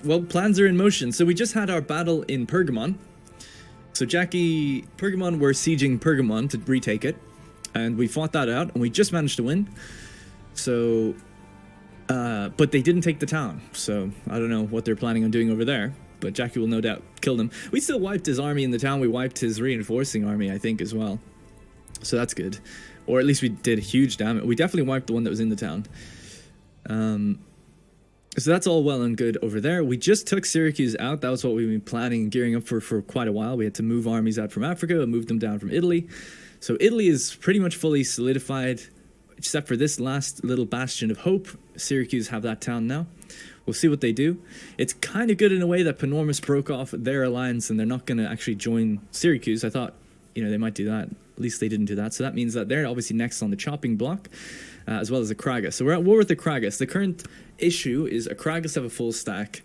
well, plans are in motion. So we just had our battle in Pergamon. So Pergamon were sieging Pergamon to retake it. And we fought that out, and we just managed to win. So, but they didn't take the town. So I don't know what they're planning on doing over there. But Jackie will no doubt kill them. We still wiped his army in the town. We wiped his reinforcing army, I think, as well. So that's good. Or at least we did huge damage. We definitely wiped the one that was in the town. So that's all well and good over there. We just took Syracuse out. That was what we've been planning and gearing up for quite a while. We had to move armies out from Africa and move them down from Italy. So Italy is pretty much fully solidified, except for this last little bastion of hope. Syracuse have that town now. We'll see what they do. It's kind of good in a way that Panormus broke off their alliance and they're not going to actually join Syracuse. I thought, they might do that. At least they didn't do that. So that means that they're obviously next on the chopping block, as well as the Kragas. So we're at war with the Kragas. The current issue is a Kragas have a full stack,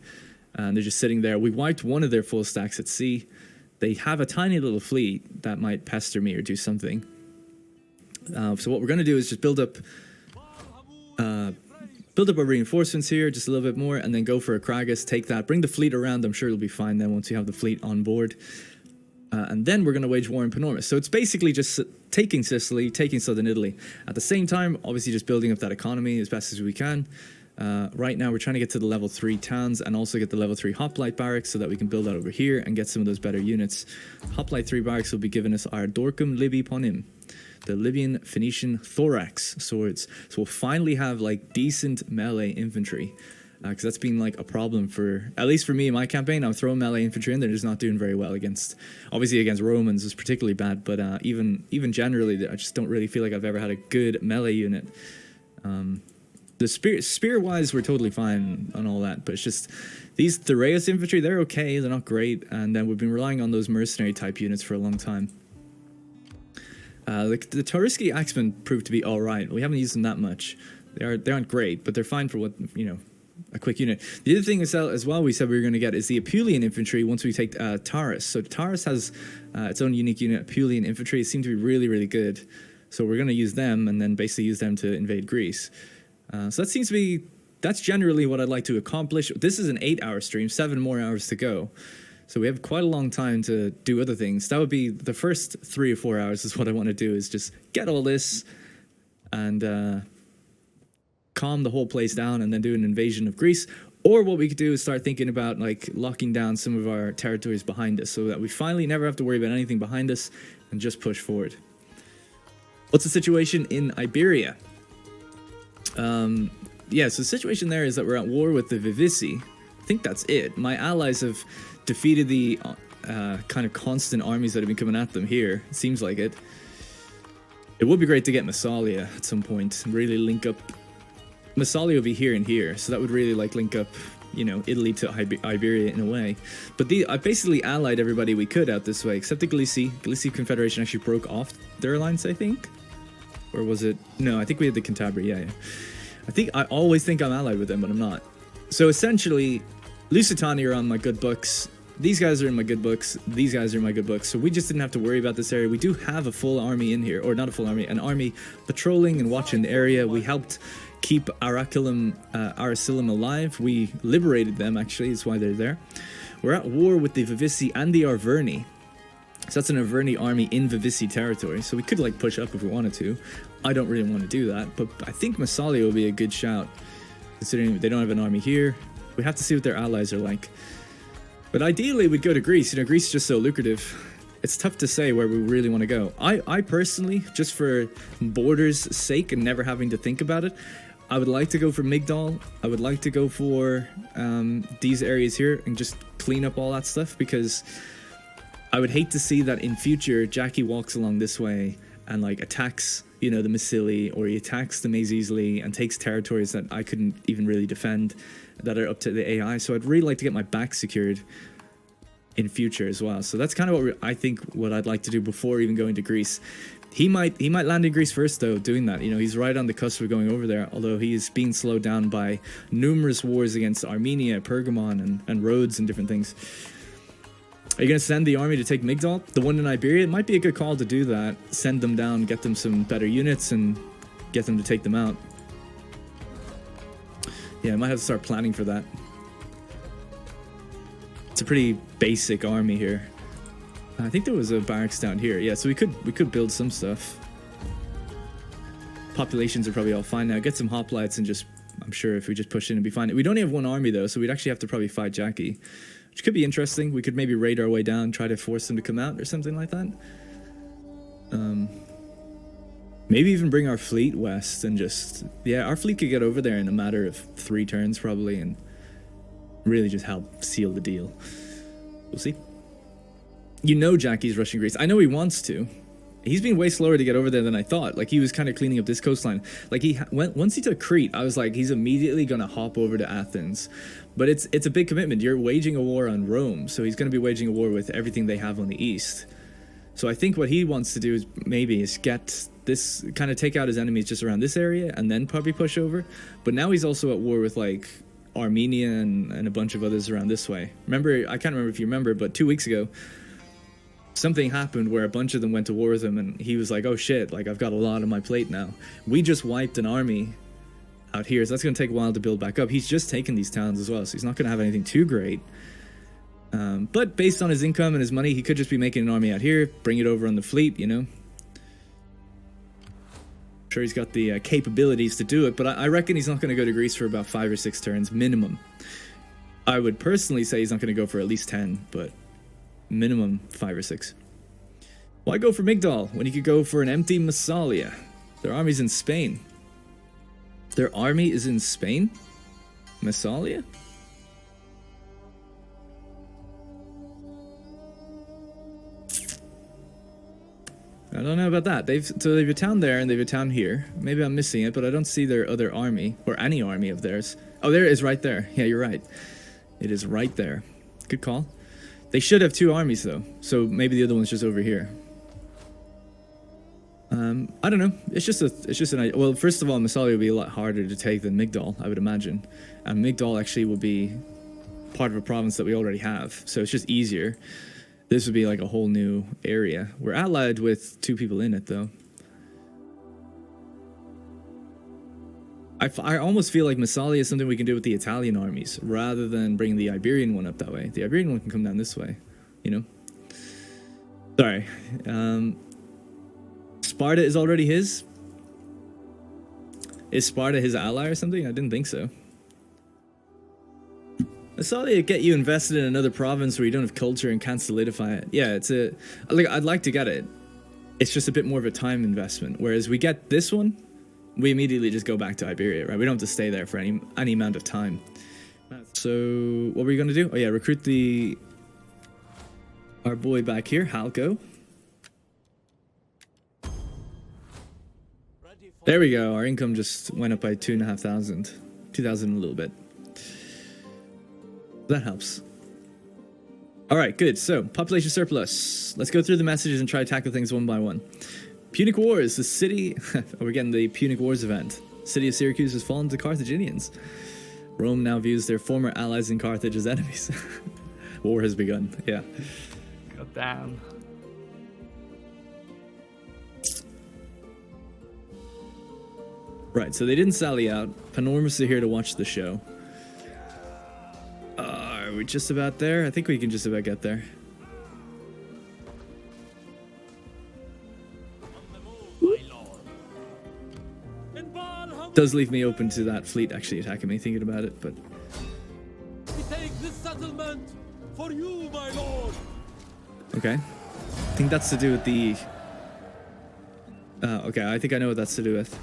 and they're just sitting there. We wiped one of their full stacks at sea. They have a tiny little fleet that might pester me or do something. So what we're going to do is just build up our reinforcements here, just a little bit more, and then go for a Kragas, take that, bring the fleet around. I'm sure it'll be fine then once you have the fleet on board. And then we're going to wage war in Panormus. So it's basically just taking Sicily, taking southern Italy. At the same time, obviously just building up that economy as best as we can. Right now, we're trying to get to the level 3 towns and also get the level 3 hoplite barracks so that we can build that over here and get some of those better units. Hoplite 3 barracks will be giving us our Dorcum Libi Ponim, the Libyan Phoenician thorax swords. So we'll finally have like decent melee infantry. Because that's been like a problem for, at least for me in my campaign. I'm throwing melee infantry in, they're just not doing very well against, obviously against Romans is particularly bad, but even generally, I just don't really feel like I've ever had a good melee unit. The spear-wise, we're totally fine on all that, but it's just, these Thureus infantry, they're okay, they're not great, and then we've been relying on those mercenary type units for a long time. The Tauriski Axemen proved to be alright. We haven't used them that much. They aren't great, but they're fine for what, a quick unit. The other thing as well we said we were going to get is the Apulian infantry once we take Taurus. So Taurus has its own unique unit, Apulian infantry. It seemed to be really, really good. So we're going to use them and then basically use them to invade Greece. So that seems to be, that's generally what I'd like to accomplish. This is an 8-hour stream, 7 more hours to go. So we have quite a long time to do other things. That would be the first 3 or 4 hours is what I want to do, is just get all this and calm the whole place down and then do an invasion of Greece. Or what we could do is start thinking about like locking down some of our territories behind us so that we finally never have to worry about anything behind us and just push forward. What's the situation in Iberia? So the situation there is that we're at war with the Vivici. I think that's it. My allies have defeated the kind of constant armies that have been coming at them here. It seems like it. It would be great to get Massalia at some point and really link up. Massalia will be here and here, so that would really like link up, Italy to Iberia in a way. But I basically allied everybody we could out this way, except the Gallici. Gallici Confederation actually broke off their alliance, I think. Or was it? No, I think we had the Cantabria, yeah. I always think I'm allied with them, but I'm not. So essentially, Lusitani are on my good books. These guys are in my good books. These guys are in my good books. So we just didn't have to worry about this area. We do have a full army in here, or not a full army, an army patrolling and watching the area. We helped keep Aracilum alive. We liberated them, actually, is why they're there. We're at war with the Vivici and the Arverni. So that's an Arverni army in Vivici territory. So we could like push up if we wanted to. I don't really want to do that, but I think Massalia will be a good shout, considering they don't have an army here. We have to see what their allies are like. But ideally, we'd go to Greece. Greece is just so lucrative. It's tough to say where we really want to go. I personally, just for borders' sake and never having to think about it, I would like to go for Migdal. I would like to go for these areas here and just clean up all that stuff, because I would hate to see that in future Jackie walks along this way and like attacks, the Massili, or he attacks the Maesisli and takes territories that I couldn't even really defend that are up to the AI. So I'd really like to get my back secured in future as well. So that's kind of what I'd like to do before even going to Greece. He might land in Greece first though, doing that. He's right on the cusp of going over there, although he is being slowed down by numerous wars against Armenia, Pergamon, and Rhodes and different things. Are you going to send the army to take Migdal? The one in Iberia? It might be a good call to do that. Send them down, get them some better units, and get them to take them out. Yeah, I might have to start planning for that. It's a pretty basic army here. I think there was a barracks down here. Yeah, so we could build some stuff. Populations are probably all fine now. Get some hoplites and just, I'm sure if we just push in and be fine. We don't have one army though, so we'd actually have to probably fight Jackie, which could be interesting. We could maybe raid our way down, try to force them to come out or something like that. Maybe even bring our fleet west and just, yeah, our fleet could get over there in a matter of 3 turns probably and really just help seal the deal. We'll see. You know Jackie's rushing Greece. I know he wants to. He's been way slower to get over there than I thought. Like, he was kind of cleaning up this coastline. Like, once he took Crete, I was like, he's immediately going to hop over to Athens. But it's a big commitment. You're waging a war on Rome, so he's going to be waging a war with everything they have on the east. So I think what he wants to do is get this, kind of take out his enemies just around this area and then probably push over. But now he's also at war with, like, Armenia and a bunch of others around this way. Remember, I can't remember if you remember, but 2 weeks ago, something happened where a bunch of them went to war with him, and he was like, oh shit, like, I've got a lot on my plate now. We just wiped an army out here, so that's going to take a while to build back up. He's just taken these towns as well, so he's not going to have anything too great. But based on his income and his money, he could just be making an army out here, bring it over on the fleet, you know? I'm sure he's got the capabilities to do it, but I reckon he's not going to go to Greece for about 5 or 6 turns, minimum. I would personally say he's not going to go for at least 10, but minimum 5 or 6. Why go for Migdol when you could go for an empty Massalia? Their army's in Spain. Their army is in Spain? Massalia? I don't know about that. They've a town there and they've a town here. Maybe I'm missing it, but I don't see their other army or any army of theirs. Oh, there it is right there. Yeah, you're right. It is right there. Good call. They should have 2 armies though, so maybe the other one's just over here. I don't know. It's just an idea. Well, first of all, Massalia would be a lot harder to take than Migdol, I would imagine, and Migdol actually will be part of a province that we already have, so it's just easier. This would be like a whole new area. We're allied with 2 people in it though. I almost feel like Massalia is something we can do with the Italian armies rather than bringing the Iberian one up that way. The Iberian one can come down this way, you know? Sorry. Sparta is already his? Is Sparta his ally or something? I didn't think so. Massalia get you invested in another province where you don't have culture and can't solidify it. Yeah, I'd like to get it. It's just a bit more of a time investment. Whereas we get this one, we immediately just go back to Iberia, right? We don't have to stay there for any amount of time. So what were you going to do? Oh yeah, recruit our boy back here, Halko. There we go. Our income just went up by 2,500. 2,000 a little bit. That helps. All right, good. So population surplus. Let's go through the messages and try to tackle things one by one. Punic Wars, the city... we're getting the Punic Wars event. City of Syracuse has fallen to Carthaginians. Rome now views their former allies in Carthage as enemies. War has begun, yeah. God damn. Right, so they didn't sally out. Panormus are here to watch the show. Are we just about there? I think we can just about get there. Does leave me open to that fleet actually attacking me, thinking about it, but... We take this settlement for you, my lord. Okay. I think that's to do with the... okay, I think I know what that's to do with.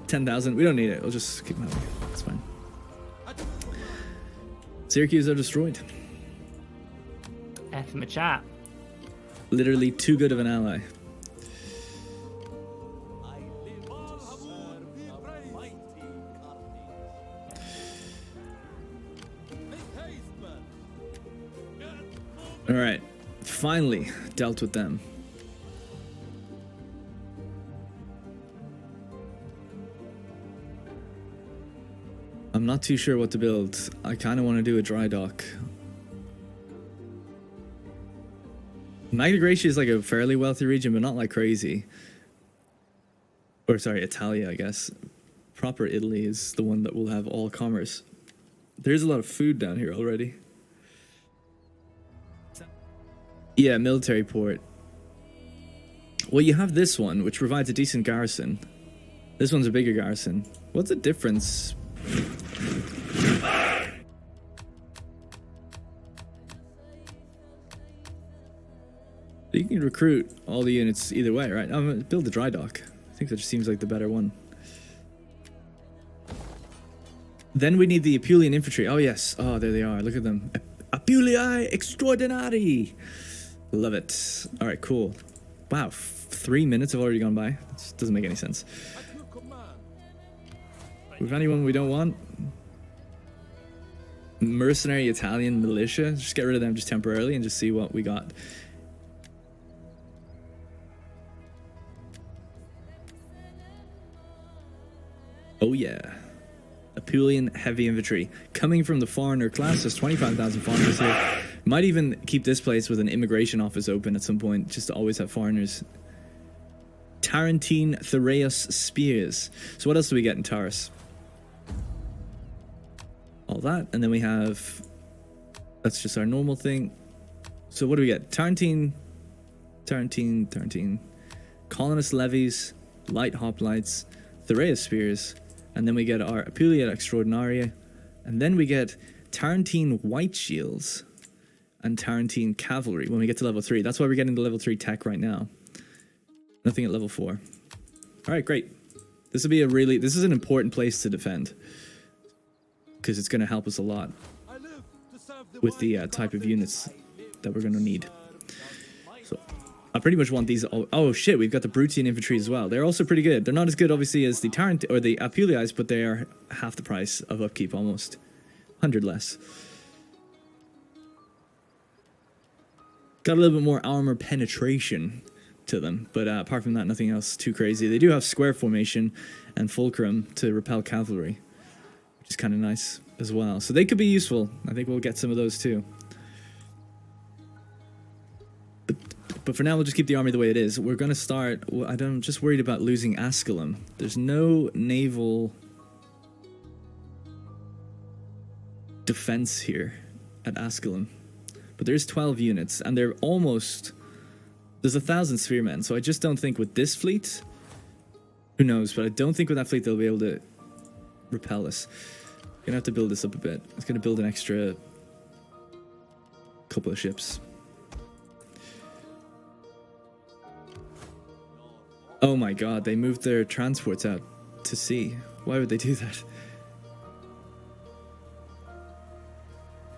$10,000. We don't need it. We'll just keep moving. It's fine. Syracuse are destroyed. F in the chat. Literally too good of an ally. All right. Finally dealt with them. I'm not too sure what to build. I kind of want to do a dry dock. Magna Graecia is like a fairly wealthy region, but not like crazy. Or sorry, Italia, I guess. Proper Italy is the one that will have all commerce. There's a lot of food down here already. Yeah, military port. Well, you have this one, which provides a decent garrison. This one's a bigger garrison. What's the difference? You can recruit all the units either way, right? I'm gonna build the dry dock. I think that just seems like the better one. Then we need the Apulian infantry. Oh, yes. Oh, there they are. Look at them. Apulii Extraordinari. Love it. All right, cool. Wow, 3 minutes have already gone by. This doesn't make any sense. With anyone we don't want? Mercenary Italian militia. Just get rid of them just temporarily and just see what we got. Oh, yeah. Apulian heavy infantry coming from the foreigner class. There's 25,000 foreigners here. Might even keep this place with an immigration office open at some point, just to always have foreigners. Tarentine Theraeus spears. So what else do we get in Taurus? All that, and then we have, that's just our normal thing. So what do we get? Tarentine, colonist levies, light hoplites, Theraeus spears. And then we get our Apulia Extraordinaria. And then we get Tarentine White Shields and Tarentine Cavalry when we get to level 3. That's why we're getting the level 3 tech right now. Nothing at level 4. Alright, great. This will be this is an important place to defend. Because it's going to help us a lot with the type of units that we're going to need. So I pretty much want these. Oh shit, we've got the Brutian infantry as well. They're also pretty good. They're not as good, obviously, as the Tarent or the Apuliis, but they are half the price of upkeep almost. 100 less. Got a little bit more armor penetration to them, but apart from that, nothing else too crazy. They do have square formation and fulcrum to repel cavalry, which is kind of nice as well. So they could be useful. I think we'll get some of those too. But for now, we'll just keep the army the way it is. We're going to start... I'm just worried about losing Asculum. There's no naval defense here at Asculum. But there's 12 units, and they're almost... There's 1,000 spearmen, so I just don't think with this fleet... Who knows, but I don't think with that fleet they'll be able to repel us. Gonna have to build this up a bit. It's gonna build an extra couple of ships. Oh my god, they moved their transports out to sea. Why would they do that?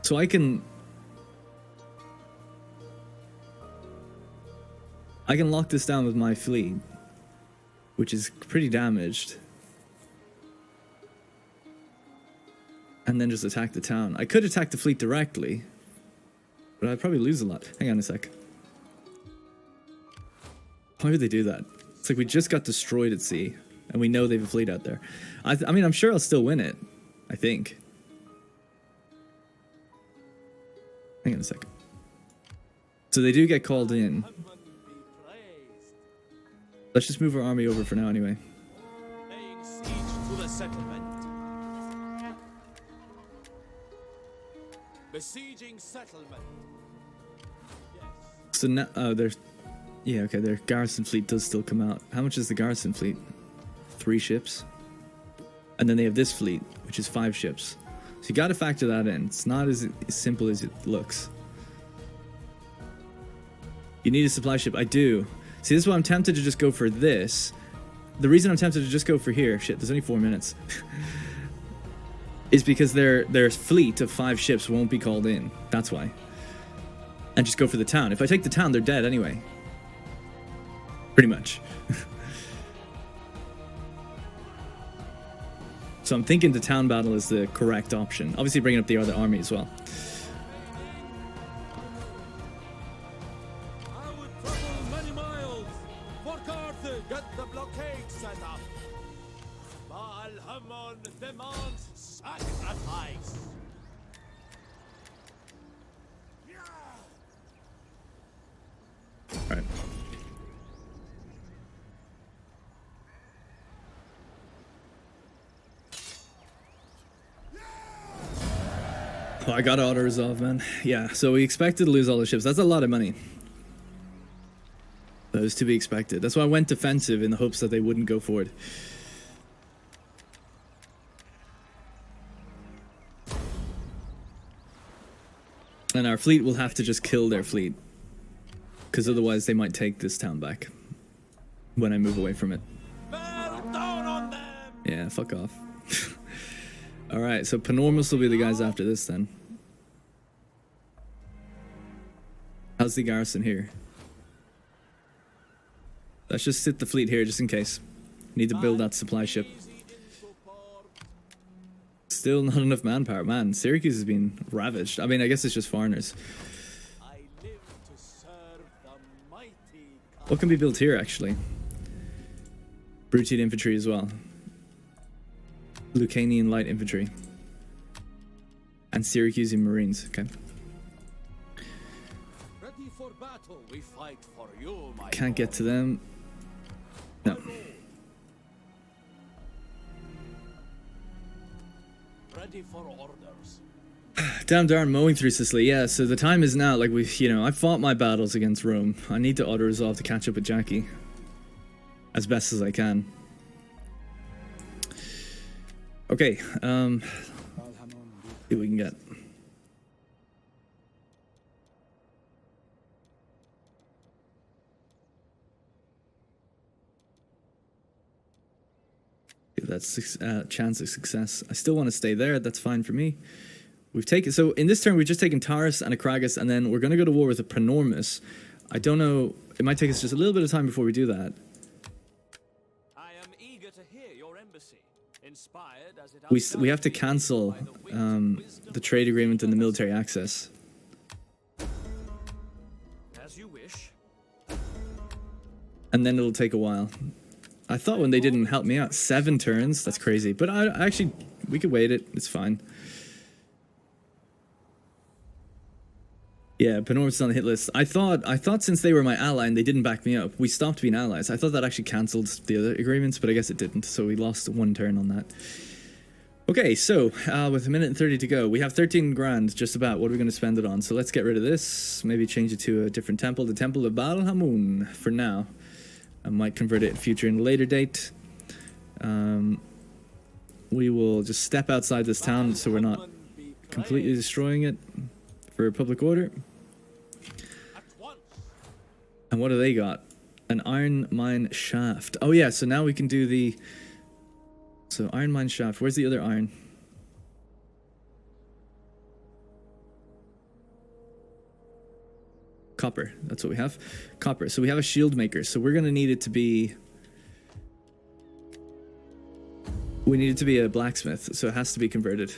So I can lock this down with my fleet, which is pretty damaged. And then just attack the town. I could attack the fleet directly, but I'd probably lose a lot. Hang on a sec. Why would they do that? It's like we just got destroyed at sea, and we know they have a fleet out there. I mean, I'm sure I'll still win it. I think. Hang on a second. So they do get called in. Let's just move our army over for now anyway. Laying siege to the settlement. Besieging settlement. Yes. So now, there's... Yeah, okay, their garrison fleet does still come out. How much is the garrison fleet? 3 ships. And then they have this fleet, which is 5 ships. So you gotta factor that in. It's not as simple as it looks. You need a supply ship. I do. See, this is why I'm tempted to just go for this. The reason I'm tempted to just go for here... Shit, there's only 4 minutes. is because their fleet of 5 ships won't be called in. That's why. And just go for the town. If I take the town, they're dead anyway. Pretty much. So I'm thinking the town battle is the correct option. Obviously bringing up the other army as well. I would travel many miles for Carthage. Get the blockade set up. Baal Hamon demands sacrifice. All right. Oh, I got auto resolve, man. Yeah, so we expected to lose all the ships. That's a lot of money. That was to be expected. That's why I went defensive in the hopes that they wouldn't go forward. And our fleet will have to just kill their fleet. Because otherwise they might take this town back. When I move away from it. Bear down on them! Yeah, fuck off. Alright, so Panormus will be the guys after this then. How's the garrison here? Let's just sit the fleet here just in case. Need to build that supply ship. Still not enough manpower. Man, Syracuse has been ravaged. I mean, I guess it's just foreigners. I live to serve the mighty. What can be built here, actually? Brutid infantry as well. Lucanian light infantry. And Syracusean marines. Okay. Ready for battle. We fight for you, my Can't get to them. No. Ready for orders. Damn darn mowing through Sicily. Yeah, so the time is now. Like, I fought my battles against Rome. I need to auto-resolve to catch up with Jackie. As best as I can. Okay, see what we can get. That's chance of success. I still want to stay there. That's fine for me. We've taken, so in this turn we've just taken Taurus and Acragas, and then we're going to go to war with a Panormus. I don't know. It might take us just a little bit of time before we do that. I am eager to hear your embassy. Inspired as it We have to cancel the trade agreement and the military access. As you wish. And then it'll take a while. I thought when they didn't help me out, 7 turns. That's crazy. But I actually, we could wait it. It's fine. Yeah, Panormus is on the hit list. I thought since they were my ally and they didn't back me up, we stopped being allies. I thought that actually cancelled the other agreements, but I guess it didn't. So we lost 1 turn on that. Okay, so with 1 minute and 30 to go, we have 13 grand just about. What are we going to spend it on? So let's get rid of this. Maybe change it to a different temple. The Temple of Baal Hamun for now. I might convert it in future in a later date. We will just step outside this town so we're not completely destroying it for public order. And what do they got? An iron mine shaft. Oh yeah, so now we can do the... So iron mine shaft. Where's the other iron? Copper. That's what we have. Copper. So we have a shield maker. So we're going to need it to be... We need it to be a blacksmith. So it has to be converted.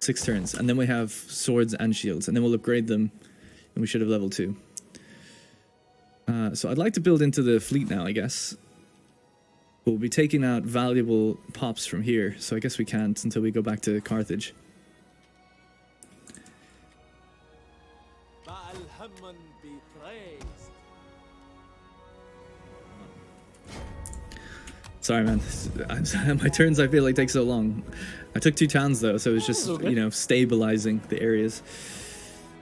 6 turns. And then we have swords and shields. And then we'll upgrade them. And we should have level 2. So I'd like to build into the fleet now, I guess. We'll be taking out valuable pops from here. So I guess we can't until we go back to Carthage. Be praised. Sorry, man. My turns, I feel like, take so long. I took 2 towns, though, so it was just, you know, stabilizing the areas.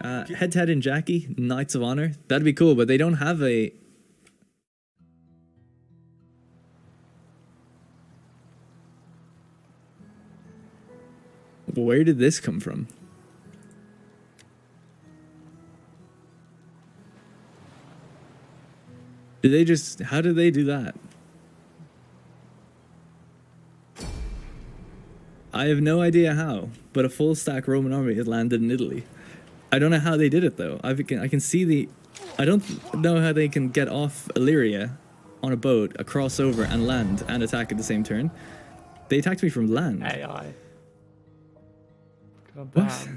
Head-to-head in Jackie, Knights of Honor. That'd be cool, but they don't have a... Where did this come from? Did they just... How did they do that? I have no idea how, but a full stack Roman army had landed in Italy. I don't know how they did it, though. I can see the... I don't know how they can get off Illyria on a boat, cross over, and land, and attack at the same turn. They attacked me from land. AI. God What?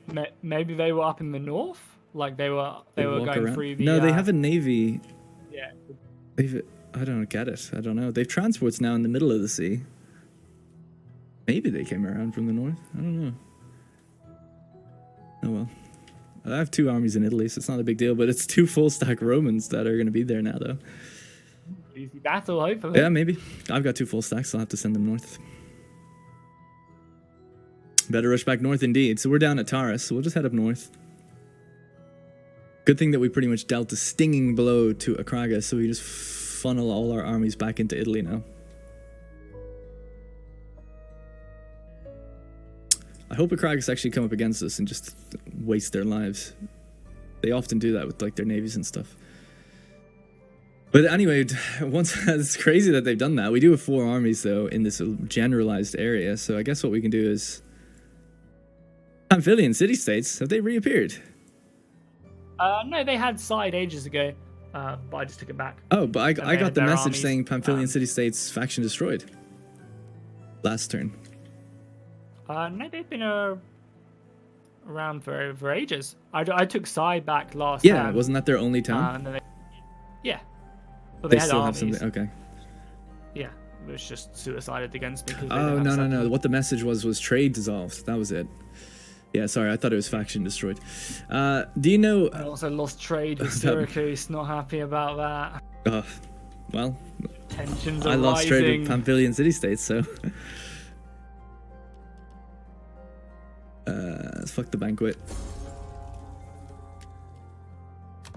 damn. Maybe they were up in the north? Like they were walk going around. through the... No, they have a navy. Yeah. I don't get it. I don't know. They've transports now in the middle of the sea. Maybe they came around from the north. I don't know. Oh well. I have 2 armies in Italy, so it's not a big deal, but it's 2 full stack Romans that are going to be there now, though. Easy battle, hopefully. Yeah, maybe. I've got 2 full stacks, so I'll have to send them north. Better rush back north indeed. So we're down at Taurus, so we'll just head up north. Good thing that we pretty much dealt a stinging blow to Akraga, so we just funnel all our armies back into Italy now. I hope Akragas actually come up against us and just waste their lives. They often do that with like their navies and stuff. But anyway, it's crazy that they've done that. We do have 4 armies though in this generalized area, so I guess what we can do is Pamphylian city-states, have they reappeared? No, they had side ages ago, but I just took it back. Oh, but I got the message armies, saying Pamphylian city-states faction destroyed last turn. No, they've been around for ages. I took side back last Yeah, time. wasn't that their only town? And then yeah. But They they had still have armies. something. Okay. Yeah, it was just suicided against me. Oh, no. What the message was trade dissolved. That was it. Yeah, sorry, I thought it was faction destroyed. Do you know... I also lost trade with Syracuse, not happy about that. Well, Tensions are I lost trade rising. with Pamphylian city-states, so... fuck the banquet.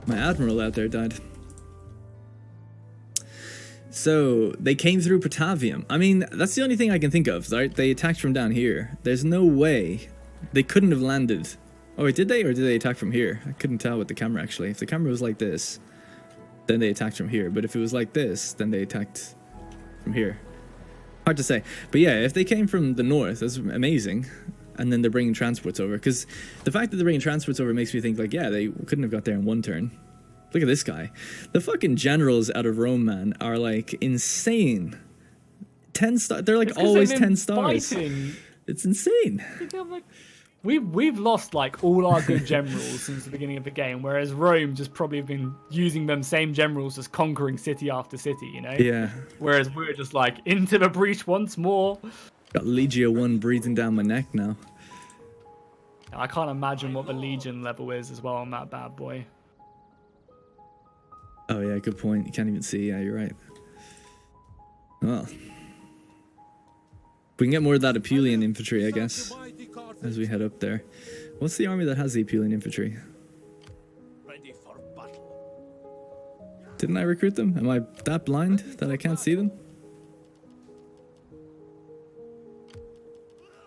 My admiral out there died. So, they came through Patavium. I mean, that's the only thing I can think of, right? They attacked from down here. There's no way... They couldn't have landed. Oh, wait, did they? Or did they attack from here? I couldn't tell with the camera, actually. If the camera was like this, then they attacked from here. But if it was like this, then they attacked from here. Hard to say. But yeah, if they came from the north, that's amazing. And then they're bringing transports over. Because the fact that they're bringing transports over makes me think, like, yeah, they couldn't have got there in one turn. Look at this guy. The fucking generals out of Rome, man, are, like, insane. 10 stars. They're, like, always 10 stars. Fighting. It's insane. We've lost like all our good generals since the beginning of the game, whereas Rome just probably have been using them same generals as conquering city after city, you know? Yeah. Whereas we're just like into the breach once more. Got Legio 1 breathing down my neck now. I can't imagine what the Legion level is as well on that bad boy. Oh yeah, good point. You can't even see. Yeah, you're right. Well, we can get more of that Apulian infantry, I guess, as we head up there. What's the army that has the Apulian infantry? Ready for battle. Didn't I recruit them? Am I that blind that I can't see them?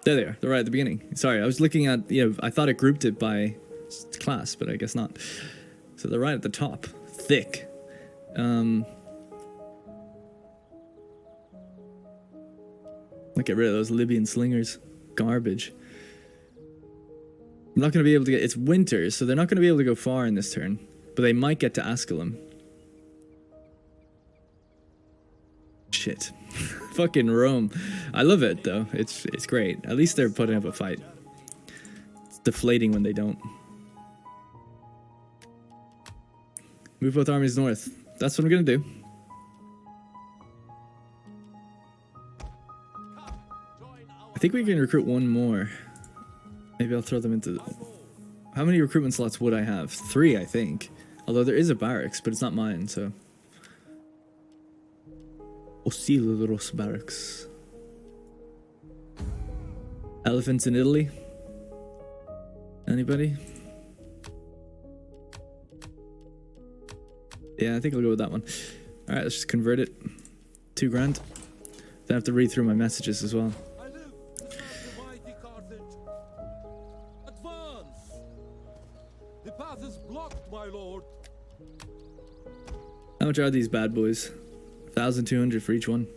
There they are. They're right at the beginning. Sorry, I was looking at, I thought it grouped it by class, but I guess not. So they're right at the top. Thick. Get rid of those Libyan slingers. Garbage. I'm not going to be able to get... It's winter, so they're not going to be able to go far in this turn. But they might get to Asculum. Shit. Fucking Rome. I love it, though. It's great. At least they're putting up a fight. It's deflating when they don't. Move both armies north. That's what I'm going to do. I think we can recruit one more. Maybe I'll throw them into... How many recruitment slots would I have? 3, I think. Although there is a barracks, but it's not mine, so... Osilos barracks. Elephants in Italy? Anybody? Yeah, I think I'll go with that one. Alright, let's just convert it. 2 grand. Then I have to read through my messages as well. I live the mighty Carthage. Advance! The path is blocked, my lord. How much are these bad boys? 1,200 for each one.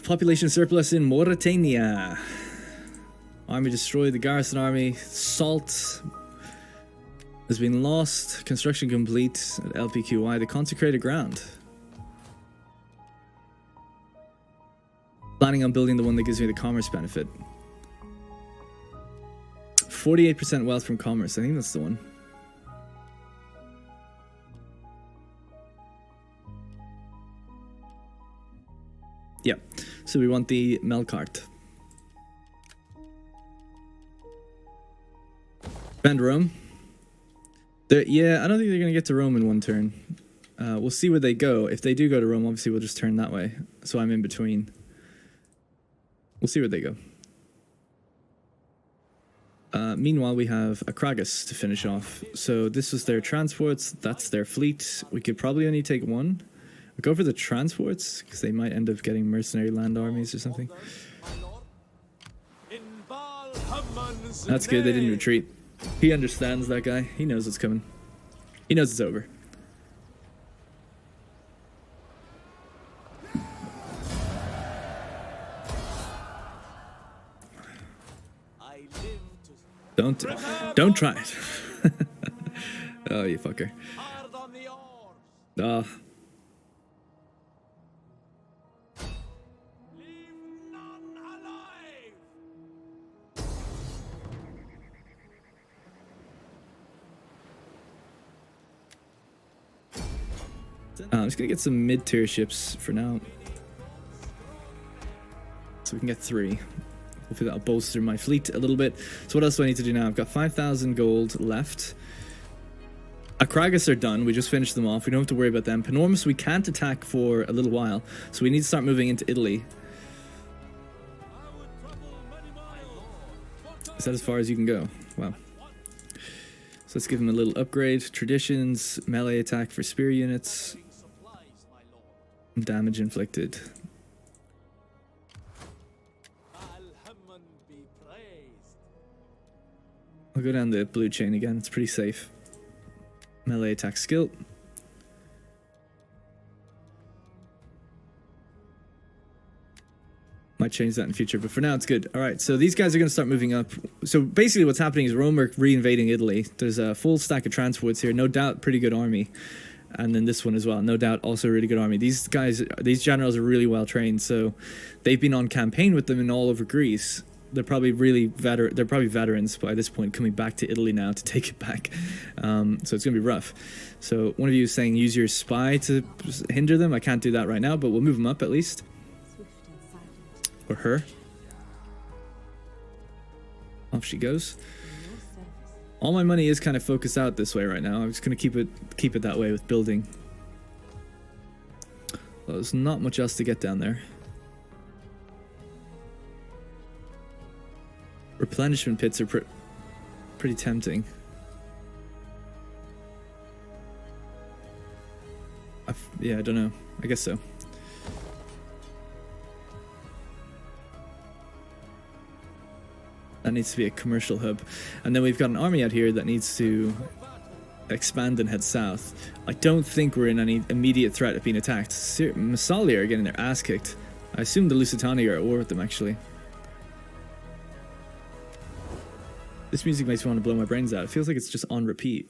Population surplus in Mauritania. Army destroyed. The garrison army. Salt has been lost. Construction complete at LPQI. The consecrated ground. Planning on building the one that gives me the commerce benefit. 48% wealth from commerce. I think that's the one. Yeah, so we want the Melkart. Bend Rome. Yeah, I don't think they're going to get to Rome in one turn. We'll see where they go. If they do go to Rome, obviously we'll just turn that way. So I'm in between. We'll see where they go. Meanwhile, we have Akragas to finish off. So this was their transports. That's their fleet. We could probably only take one. We'll go for the transports, because they might end up getting mercenary land armies or something. That's good. They didn't retreat. He understands, that guy. He knows what's coming. He knows it's over. Don't try it. Oh, you fucker. Ah. I'm just gonna get some mid-tier ships for now, so we can get 3. Hopefully that'll bolster my fleet a little bit. So what else do I need to do now? I've got 5,000 gold left. Akragas are done. We just finished them off. We don't have to worry about them. Panormus we can't attack for a little while, so we need to start moving into Italy. Is that as far as you can go? Wow. So let's give him a little upgrade. Traditions, melee attack for spear units. Damage inflicted. I'll go down the blue chain again. It's pretty safe. Melee attack skill. Might change that in future, but for now it's good. All right, so these guys are going to start moving up. So basically what's happening is Rome are re-invading Italy. There's a full stack of transports here. No doubt pretty good army. And then this one as well. No doubt also a really good army. These guys, these generals are really well trained. So they've been on campaign with them in all over Greece. They're probably they're probably veterans by this point, coming back to Italy now to take it back. So it's gonna be rough. So one of you is saying use your spy to hinder them. I can't do that right now, but we'll move them up at least. Or her. Off she goes. All my money is kind of focused out this way right now. I'm just gonna keep it that way with building. Well, there's not much else to get down there. Replenishment pits are pretty tempting. Yeah, I don't know. I guess so. That needs to be a commercial hub. And then we've got an army out here that needs to expand and head south. I don't think we're in any immediate threat of being attacked. Massalia are getting their ass kicked. I assume the Lusitani are at war with them, actually. This music makes me want to blow my brains out. It feels like it's just on repeat.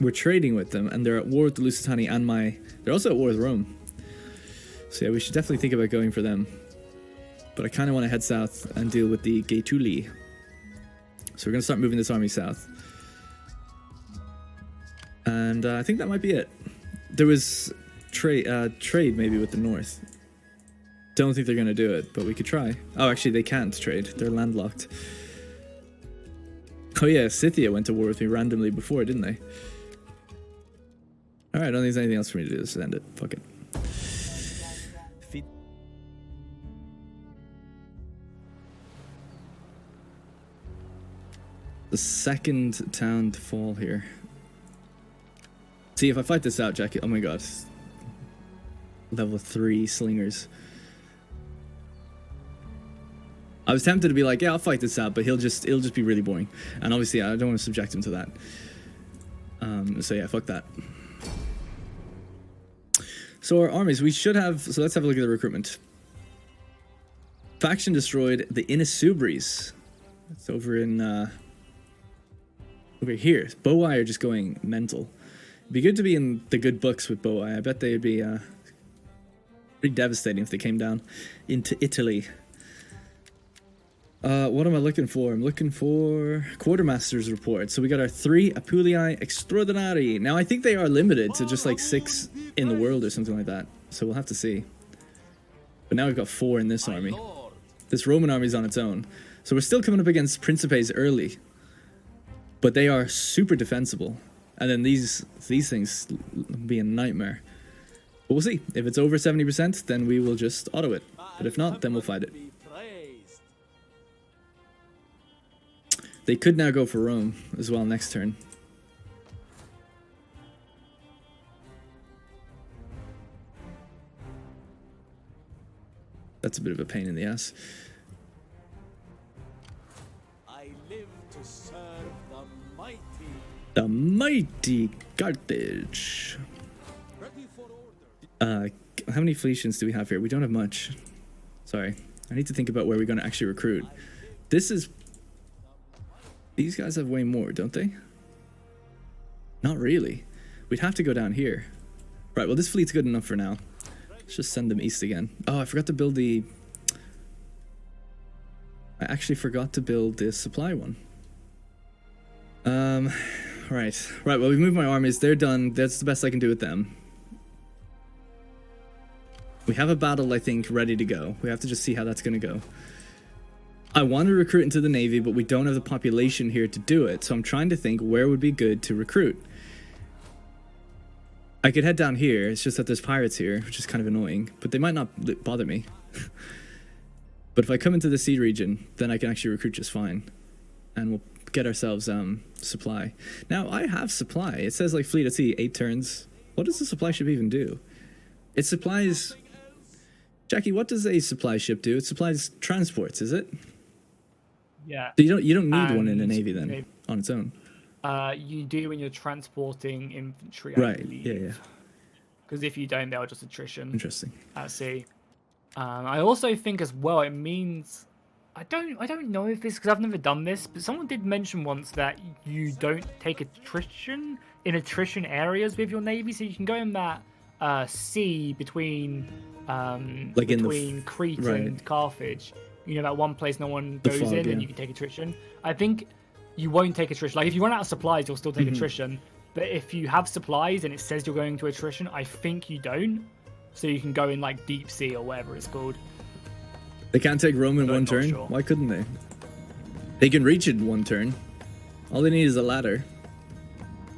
We're trading with them, and they're at war with the Lusitani and they're also at war with Rome. So yeah, we should definitely think about going for them. But I kind of want to head south and deal with the Gaetuli. So we're going to start moving this army south. And I think that might be it. There was trade maybe with the north. Don't think they're going to do it, but we could try. Oh, actually, they can't trade. They're landlocked. Oh yeah, Scythia went to war with me randomly before, didn't they? Alright, I don't think there's anything else for me to do. Let's end it. Fuck it. The second town to fall here. See, if I fight this out, Jackie... Oh my god. Level 3 slingers. I was tempted to be like, yeah, I'll fight this out, but it'll just be really boring. And obviously, I don't want to subject him to that. So yeah, fuck that. So our armies, we should have... So let's have a look at the recruitment. Faction destroyed the Innisubris. It's over in... over here. Boai are just going mental. It'd be good to be in the good books with Boai. I bet they'd be pretty devastating if they came down into Italy. What am I looking for? I'm looking for Quartermaster's report. So we got our 3 Apulii Extraordinari. Now I think they are limited to just like 6 in the world or something like that. So we'll have to see. But now we've got 4 in this army. This Roman army is on its own. So we're still coming up against Principes early. But they are super defensible. And then these things be a nightmare. But we'll see. If it's over 70%, then we will just auto it. But if not, then we'll fight it. Be praised. They could now go for Rome as well next turn. That's a bit of a pain in the ass. I live to serve the mighty. The mighty Carthage. Ready for order. How many Phoenicians do we have here? We don't have much. Sorry. I need to think about where we're going to actually recruit. This is... These guys have way more, don't they? Not really. We'd have to go down here. Right, well, this fleet's good enough for now. Let's just send them east again. Oh, I forgot to build the... I actually forgot to build this supply one. Right. Right, well, we've moved my armies. They're done. That's the best I can do with them. We have a battle, I think, ready to go. We have to just see how that's going to go. I want to recruit into the Navy, but we don't have the population here to do it. So I'm trying to think where would be good to recruit. I could head down here. It's just that there's pirates here, which is kind of annoying. But they might not bother me. But if I come into the sea region, then I can actually recruit just fine. And we'll get ourselves supply. Now, I have supply. It says, like, fleet at sea, 8 turns. What does the supply ship even do? It supplies... Jackie, what does a supply ship do? It supplies transports, is it? Yeah. So you don't need one in a And navy then, on its own. You do when you're transporting infantry, Right. Yeah. Because if you don't, they'll just attrition Interesting. at sea. I also think as well it means I don't know if this because I've never done this, but someone did mention once that you don't take attrition in attrition areas with your navy, so you can go in that sea between Like between Crete right. and Carthage. You know, that one place no one The goes fog, in yeah. and you can take attrition. I think you won't take attrition. Like if you run out of supplies, you'll still take attrition. But if you have supplies and it says you're going to attrition, I think you don't. So you can go in like deep sea or whatever it's called. They can't take Rome in I'm one not turn? sure. Why couldn't they? They can reach it in one turn. All they need is a ladder.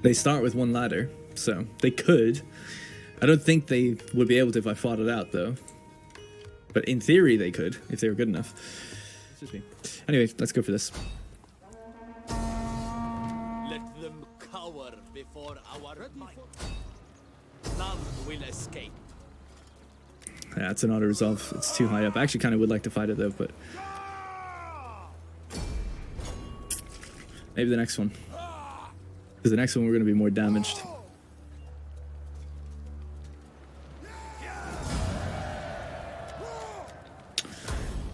They start with one ladder, so they could. I don't think they would be able to if I fought it out, though. But in theory, they could, if they were good enough. It's just me. Anyway, let's go for this. Let them cower before our might. None will escape. Yeah, it's an auto-resolve. It's too high up. I actually kind of would like to fight it, though, but... Maybe the next one. Because the next one we're going to be more damaged.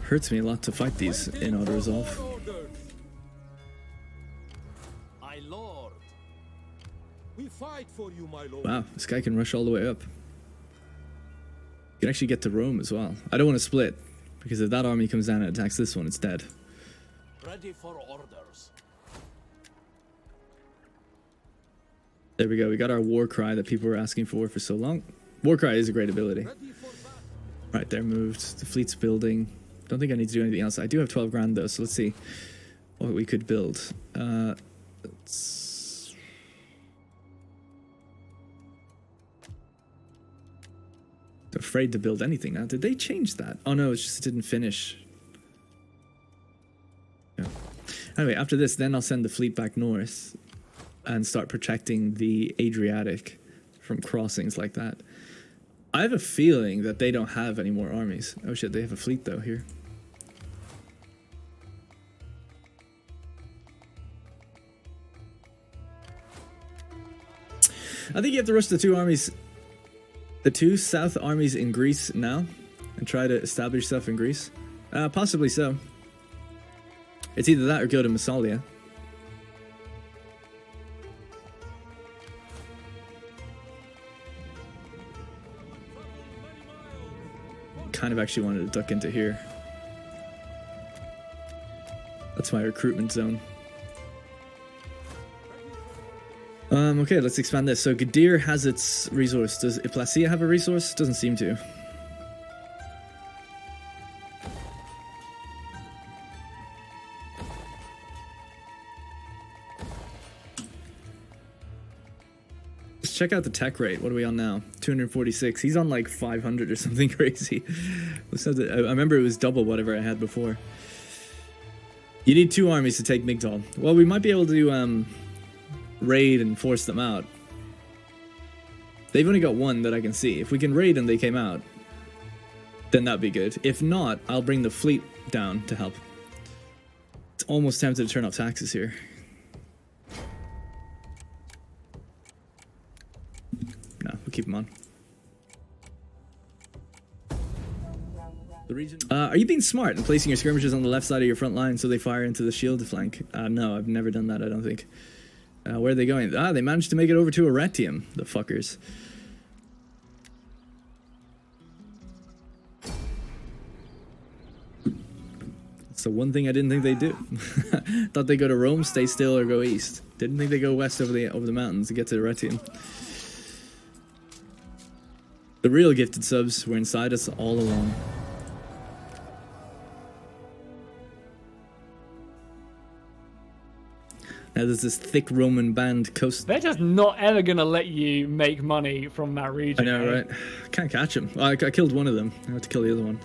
Hurts me a lot to fight these in auto-resolve. My lord. We fight for you, my lord. Wow, this guy can rush all the way up. You can actually get to Rome as well. I don't want to split, because if that army comes down and attacks this one, it's dead. Ready for orders. There we go. We got our war cry that people were asking for so long. War cry is a great ability. Ready for battle. Right, they're moved. The fleet's building. Don't think I need to do anything else. I do have 12 grand though, so let's see what we could build. Let's... Afraid to build anything now. Did they change that? Oh no, it's just it didn't finish. Yeah. Anyway, after this, then I'll send the fleet back north and start protecting the Adriatic from crossings like that. I have a feeling that they don't have any more armies. Oh shit, they have a fleet though here. I think you have to rush the two armies, the two south armies in Greece now, and try to establish yourself in Greece. Possibly so. It's either that or go to Massalia. Kind of actually wanted to duck into here. That's my recruitment zone. Okay, let's expand this. So Gadir has its resource. Does Iplacia have a resource? Doesn't seem to. Let's check out the tech rate. What are we on now? 246. He's on like 500 or something crazy. I remember it was double whatever I had before. You need 2 armies to take Migdol. Well, we might be able to raid and force them out. They've only got 1 that I can see. If we can raid and they came out, then that'd be good. If not, I'll bring the fleet down to help. It's almost tempted to turn off taxes here. No, we'll keep them on. The region. Are you being smart and placing your skirmishers on the left side of your front line so they fire into the shield flank? No, I've never done that, I don't think. Where are they going? They managed to make it over to Arretium, the fuckers. It's the one thing I didn't think they'd do. Thought they'd go to Rome, stay still, or go east. Didn't think they'd go west over the mountains to get to Arretium. The real gifted subs were inside us all along. Now there's this thick Roman band coast. They're just not ever gonna let you make money from that region. I know, right? Can't catch them. I killed one of them. I have to kill the other one.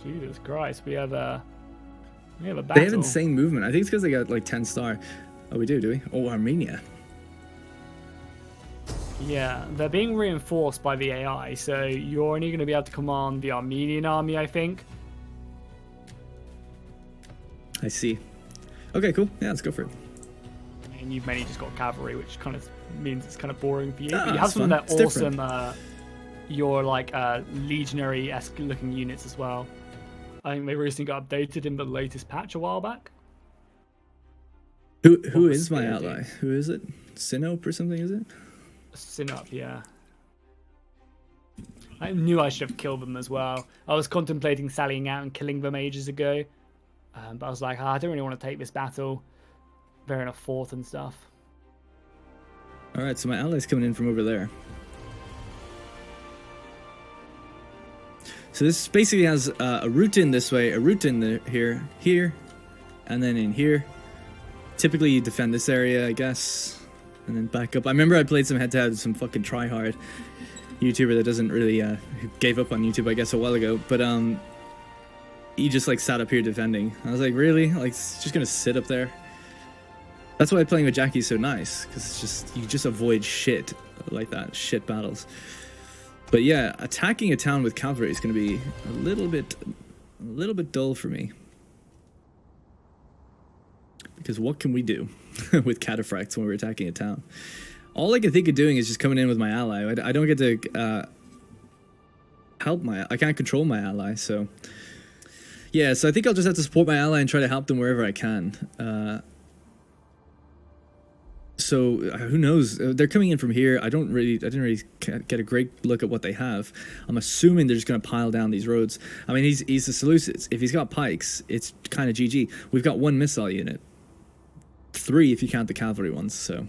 Jesus Christ, we have a battle. They have insane movement. I think it's because they got like 10 star. Oh, we do we? Oh, Armenia. Yeah, they're being reinforced by the AI, so you're only going to be able to command the Armenian army, I think. I see. Okay, cool. Yeah, let's go for it. And you've mainly just got cavalry, which kind of means it's kind of boring for you. Ah, But you have some of fun. that It's awesome, your like legionary-esque looking units as well. I think they recently got updated in the latest patch a while back. Who is my ally? Who is it? Sinop or something, is it? Sinop, yeah. I knew I should have killed them as well. I was contemplating sallying out and killing them ages ago. But I was like, I don't really want to take this battle. They're in a fort and stuff. Alright, so my ally's coming in from over there. So this basically has a route in this way, a route in here, and then in here. Typically you defend this area, I guess, and then back up. I remember I played some head-to-head with some fucking try-hard YouTuber that doesn't really, who gave up on YouTube, I guess, a while ago, but he just like sat up here defending. I was like, really? Like, it's just gonna sit up there? That's why playing with Jackie's so nice, because it's just, you just avoid shit like that, shit battles. But yeah, attacking a town with cavalry is going to be a little bit dull for me. Because what can we do with cataphracts when we're attacking a town? All I can think of doing is just coming in with my ally. I don't get to help I can't control my ally, so... Yeah, so I think I'll just have to support my ally and try to help them wherever I can. So who knows? They're coming in from here. I didn't really get a great look at what they have. I'm assuming they're just going to pile down these roads. I mean, he's the Seleucids. If he's got pikes, it's kind of GG. We've got 1 missile unit, 3 if you count the cavalry ones. So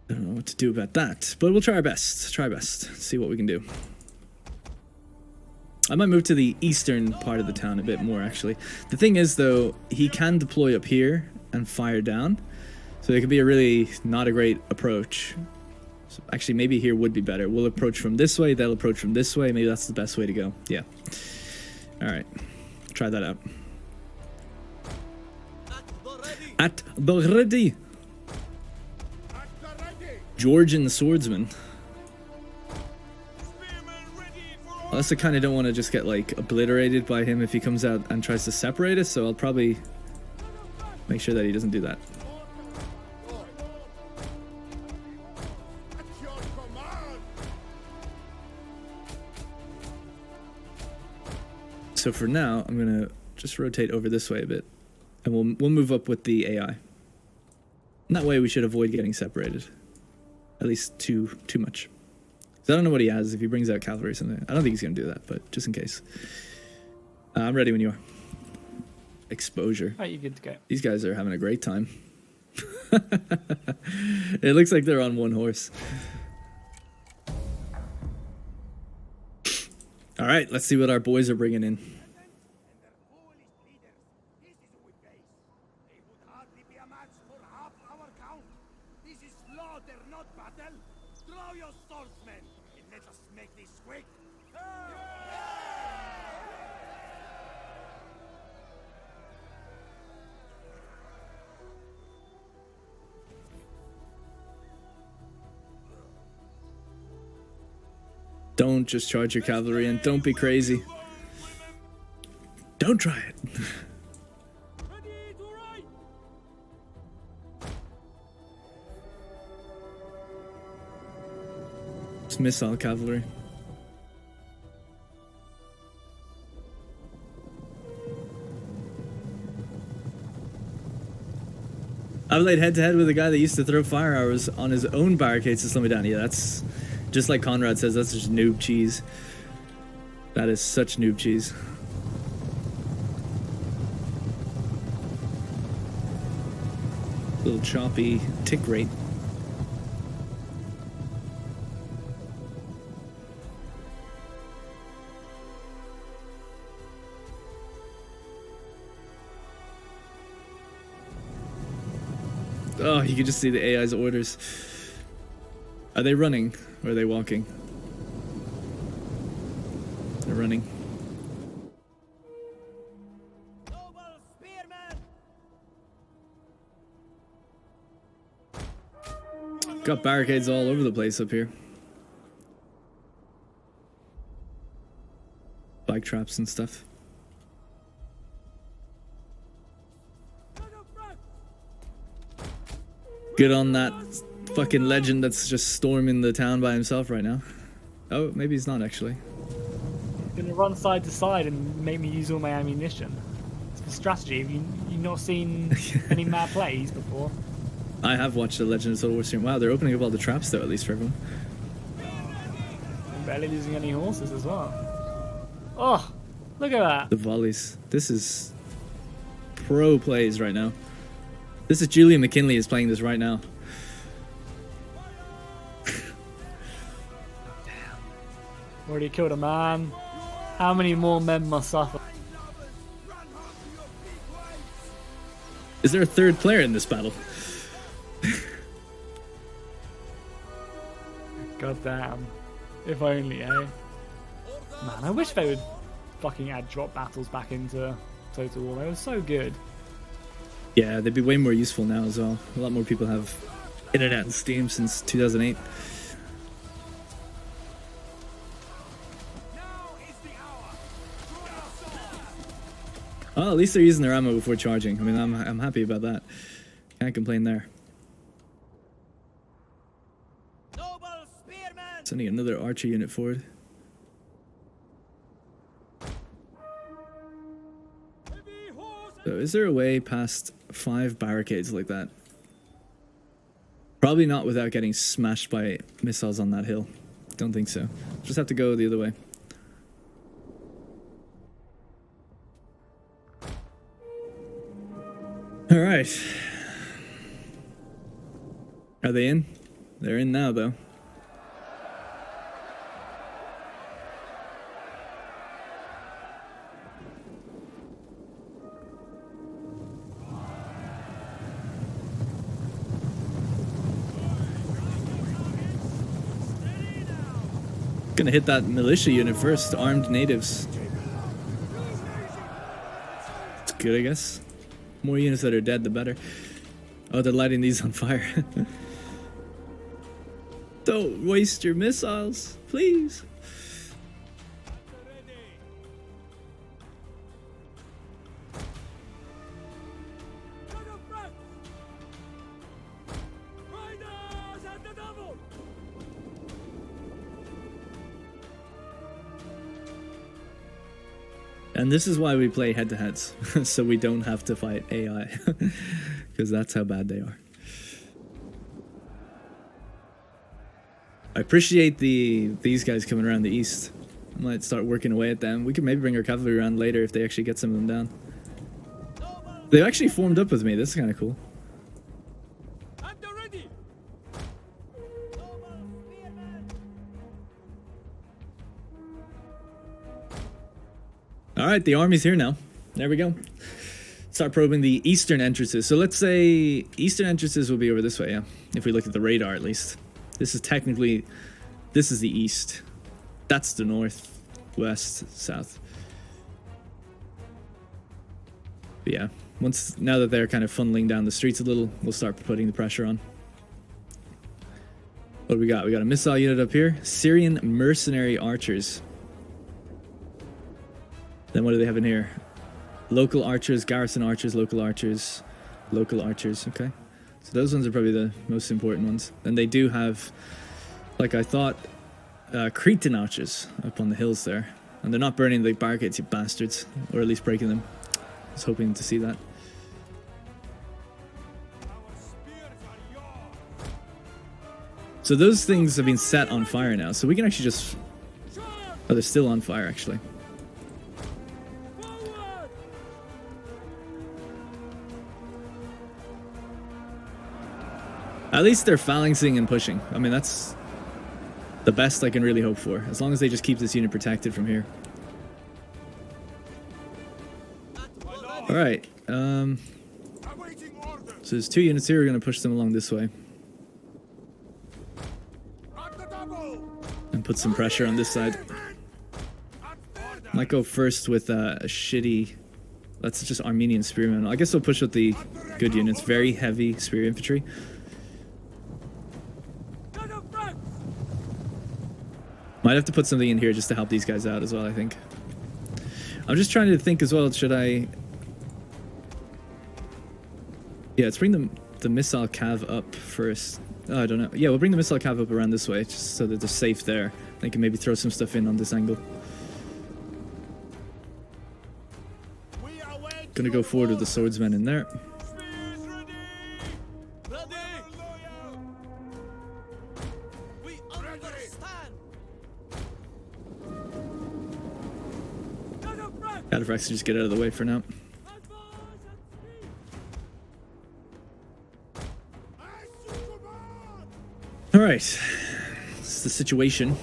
I don't know what to do about that, but we'll try our best. See what we can do. I might move to the eastern part of the town a bit more, actually. The thing is, though, he can deploy up here and fire down, so it could be a really not a great approach. So actually, maybe here would be better. We'll approach from this way, they'll approach from this way. Maybe that's the best way to go. Yeah. Alright. Try that out. At the ready! Georgian swordsman. Unless I kind of don't want to just get, like, obliterated by him if he comes out and tries to separate us, so I'll probably make sure that he doesn't do that. So for now, I'm going to just rotate over this way a bit, and we'll move up with the AI. And that way we should avoid getting separated. At least too much. I don't know what he has, if he brings out cavalry or something. I don't think he's going to do that, but just in case. I'm ready when you are. Exposure. Right, you're good to go. These guys are having a great time. It looks like they're on 1 horse. All right, let's see what our boys are bringing in. order, not battle. Draw your swordsmen and let us make this quick. Don't just charge your cavalry and don't be crazy. Don't try it. Ready to ride. It's missile cavalry. I've laid head to head with a guy that used to throw fire arrows on his own barricades to slow me down. Yeah, that's just like Conrad says, that's just noob cheese. That is such noob cheese. Little choppy tick rate. Oh, you can just see the AI's orders. Are they running or are they walking? They're running. Noble spearmen. Got barricades all over the place up here. Bike traps and stuff. Good on that fucking legend that's just storming the town by himself right now. Oh, maybe he's not actually. Gonna run side to side and make me use all my ammunition. It's the strategy. Have you not seen any mad plays before? I have watched the Legend of Total War stream. Wow, they're opening up all the traps though, at least for everyone. I'm barely losing any horses as well. Oh, look at that. The volleys. This is pro plays right now. This is Julian McKinley is playing this right now. Already killed a man. How many more men must suffer? Is there a third player in this battle? God damn. If only, eh? Man, I wish they would fucking add drop battles back into Total War. They were so good. Yeah, they'd be way more useful now as well. A lot more people have internet and Steam since 2008. Well, at least they're using their ammo before charging. I mean, I'm happy about that. Can't complain there. Noble spearmen. Sending another archer unit forward. Heavy horse. So is there a way past 5 barricades like that? Probably not without getting smashed by missiles on that hill. Don't think so. Just have to go the other way. All right. Are they in? They're in now, though. Gonna hit that militia unit first, armed natives. It's good, I guess. More units that are dead, the better. Oh, they're lighting these on fire. Don't waste your missiles, please. Riders at the Naval. And this is why we play head-to-heads, so we don't have to fight AI, because that's how bad they are. I appreciate these guys coming around the east. I might start working away at them. We could maybe bring our cavalry around later if they actually get some of them down. They've actually formed up with me. This is kind of cool. At the ready. Noble spearmen. All right, the army's here now. There we go. start probing the eastern entrances. So let's say eastern entrances will be over this way, yeah. If we look at the radar, at least. This is technically, this is the east. That's the north, west, south. But yeah, now that they're kind of funneling down the streets a little, we'll start putting the pressure on. What do we got? We got a missile unit up here. Syrian mercenary archers. Then what do they have in here? Local archers, garrison archers, local archers, local archers. Okay. So those ones are probably the most important ones. And they do have, like I thought, Cretan archers up on the hills there. And they're not burning the barricades, you bastards. Or at least breaking them. I was hoping to see that. So those things have been set on fire now. So we can actually just... Oh, they're still on fire, actually. At least they're phalanxing and pushing. I mean, that's the best I can really hope for. As long as they just keep this unit protected from here. Alright. So there's 2 units here. We're going to push them along this way. And put some pressure on this side. Might go first with a shitty... That's just Armenian spearmen. I guess we'll push with the good units. Very heavy spear infantry. Might have to put something in here just to help these guys out as well, I think. I'm just trying to think as well, should I... Yeah, let's bring the missile cav up first. Oh, I don't know. Yeah, we'll bring the missile cav up around this way, just so that they're safe there. They can maybe throw some stuff in on this angle. Gonna go forward with the swordsmen in there. Cataphracts can just get out of the way for now. Alright. This is the situation.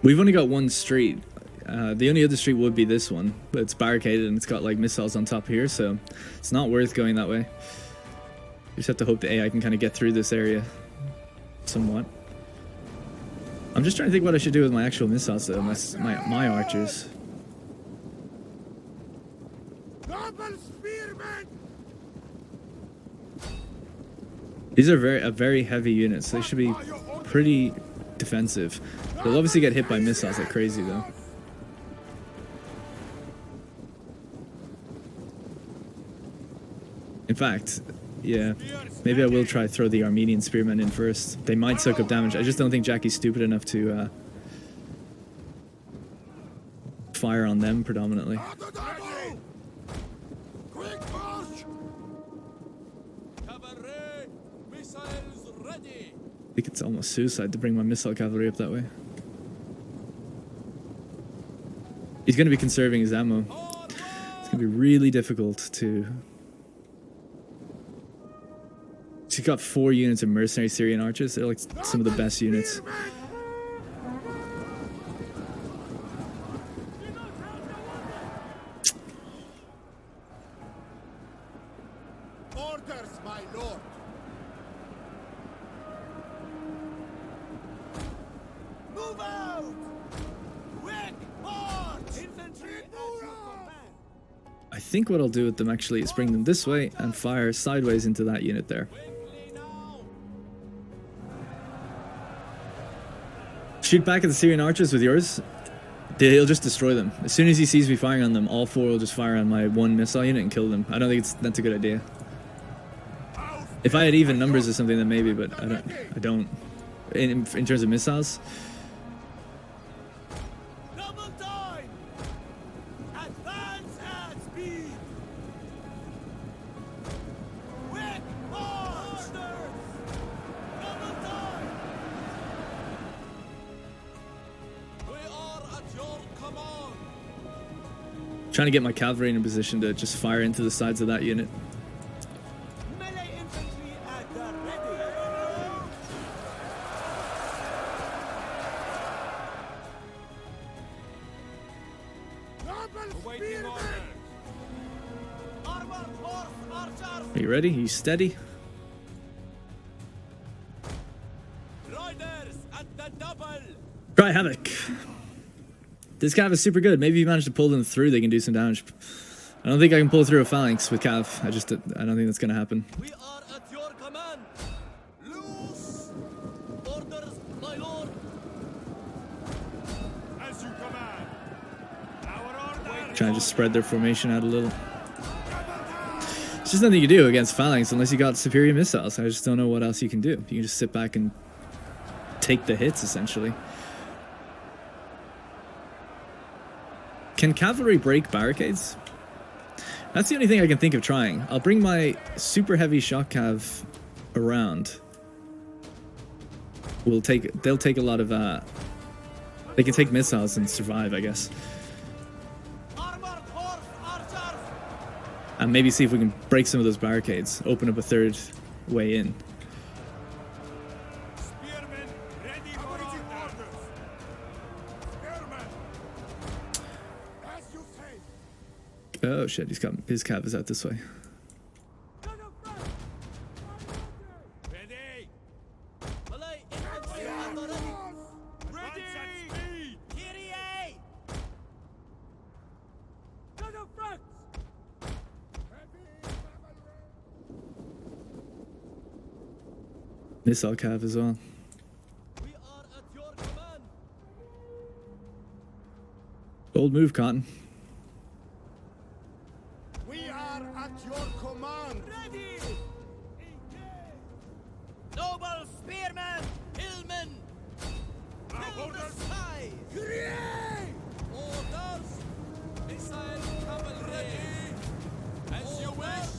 We've only got one street. The only other street would be this one, but it's barricaded and it's got like missiles on top here, so it's not worth going that way. You just have to hope the AI can kind of get through this area somewhat. I'm just trying to think what I should do with my actual missiles though, my archers. These are very heavy units, so they should be pretty defensive. They'll obviously get hit by missiles like crazy though. In fact, yeah, maybe I will try throw the Armenian spearmen in first. They might soak up damage. I just don't think Jackie's stupid enough to fire on them predominantly. I think it's almost suicide to bring my missile cavalry up that way. He's going to be conserving his ammo. It's going to be really difficult to... He's got 4 units of mercenary Syrian archers. They're like some of the best units. Orders, my lord. Move out! Quick march! Infantry at your command. I think what I'll do with them actually is bring them this way and fire sideways into that unit there. Shoot back at the Syrian archers with yours. He'll just destroy them. As soon as he sees me firing on them, all 4 will just fire on my 1 missile unit and kill them. I don't think that's a good idea. If I had even numbers or something, then maybe, but I don't. In terms of missiles. Double time! Advance at speed! Quick march! Double time! We are at your command! Trying to get my cavalry in a position to just fire into the sides of that unit. Melee infantry at the ready! Double spearmen! Are you ready? Are you steady? Riders at the double. Try Havoc. This Cav is super good. Maybe you manage to pull them through, they can do some damage. I don't think I can pull through a phalanx with Cav. I don't think that's gonna happen. We are at your command. Loose orders, my lord. As you command. Our order. Trying to just spread their formation out a little. It's just nothing you can do against phalanx unless you got superior missiles. I just don't know what else you can do. You can just sit back and take the hits, essentially. Can cavalry break barricades? That's the only thing I can think of trying. I'll bring my super heavy shock cav around. They'll take a lot of they can take missiles and survive, I guess. Armored horse archers. And maybe see if we can break some of those barricades. Open up a third way in. Spearmen ready for orders. Spearmen. As you say. Oh shit, his cav is out this way. Ready. Malay infantry at the ready. Ready. At speed. Kyrie. To the front. Missile cav as well. We are at your command. Bold move, Cotton. We are at your command. Ready. Noble spearmen, hillmen. Fill the skies. Orders. Missile cavalry. As you wish.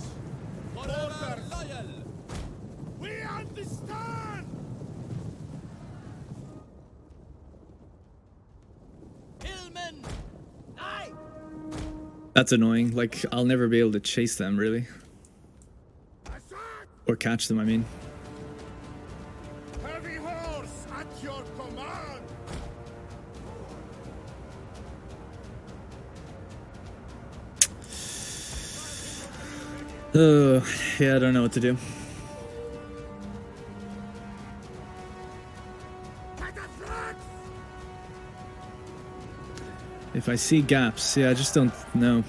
Forever loyal. We understand. Hillmen. Aye. That's annoying. Like, I'll never be able to chase them, really. Attack. Or catch them, I mean. Heavy horse at your command. Yeah, I don't know what to do. Take the flanks. If I see gaps, yeah, I just don't know. Noble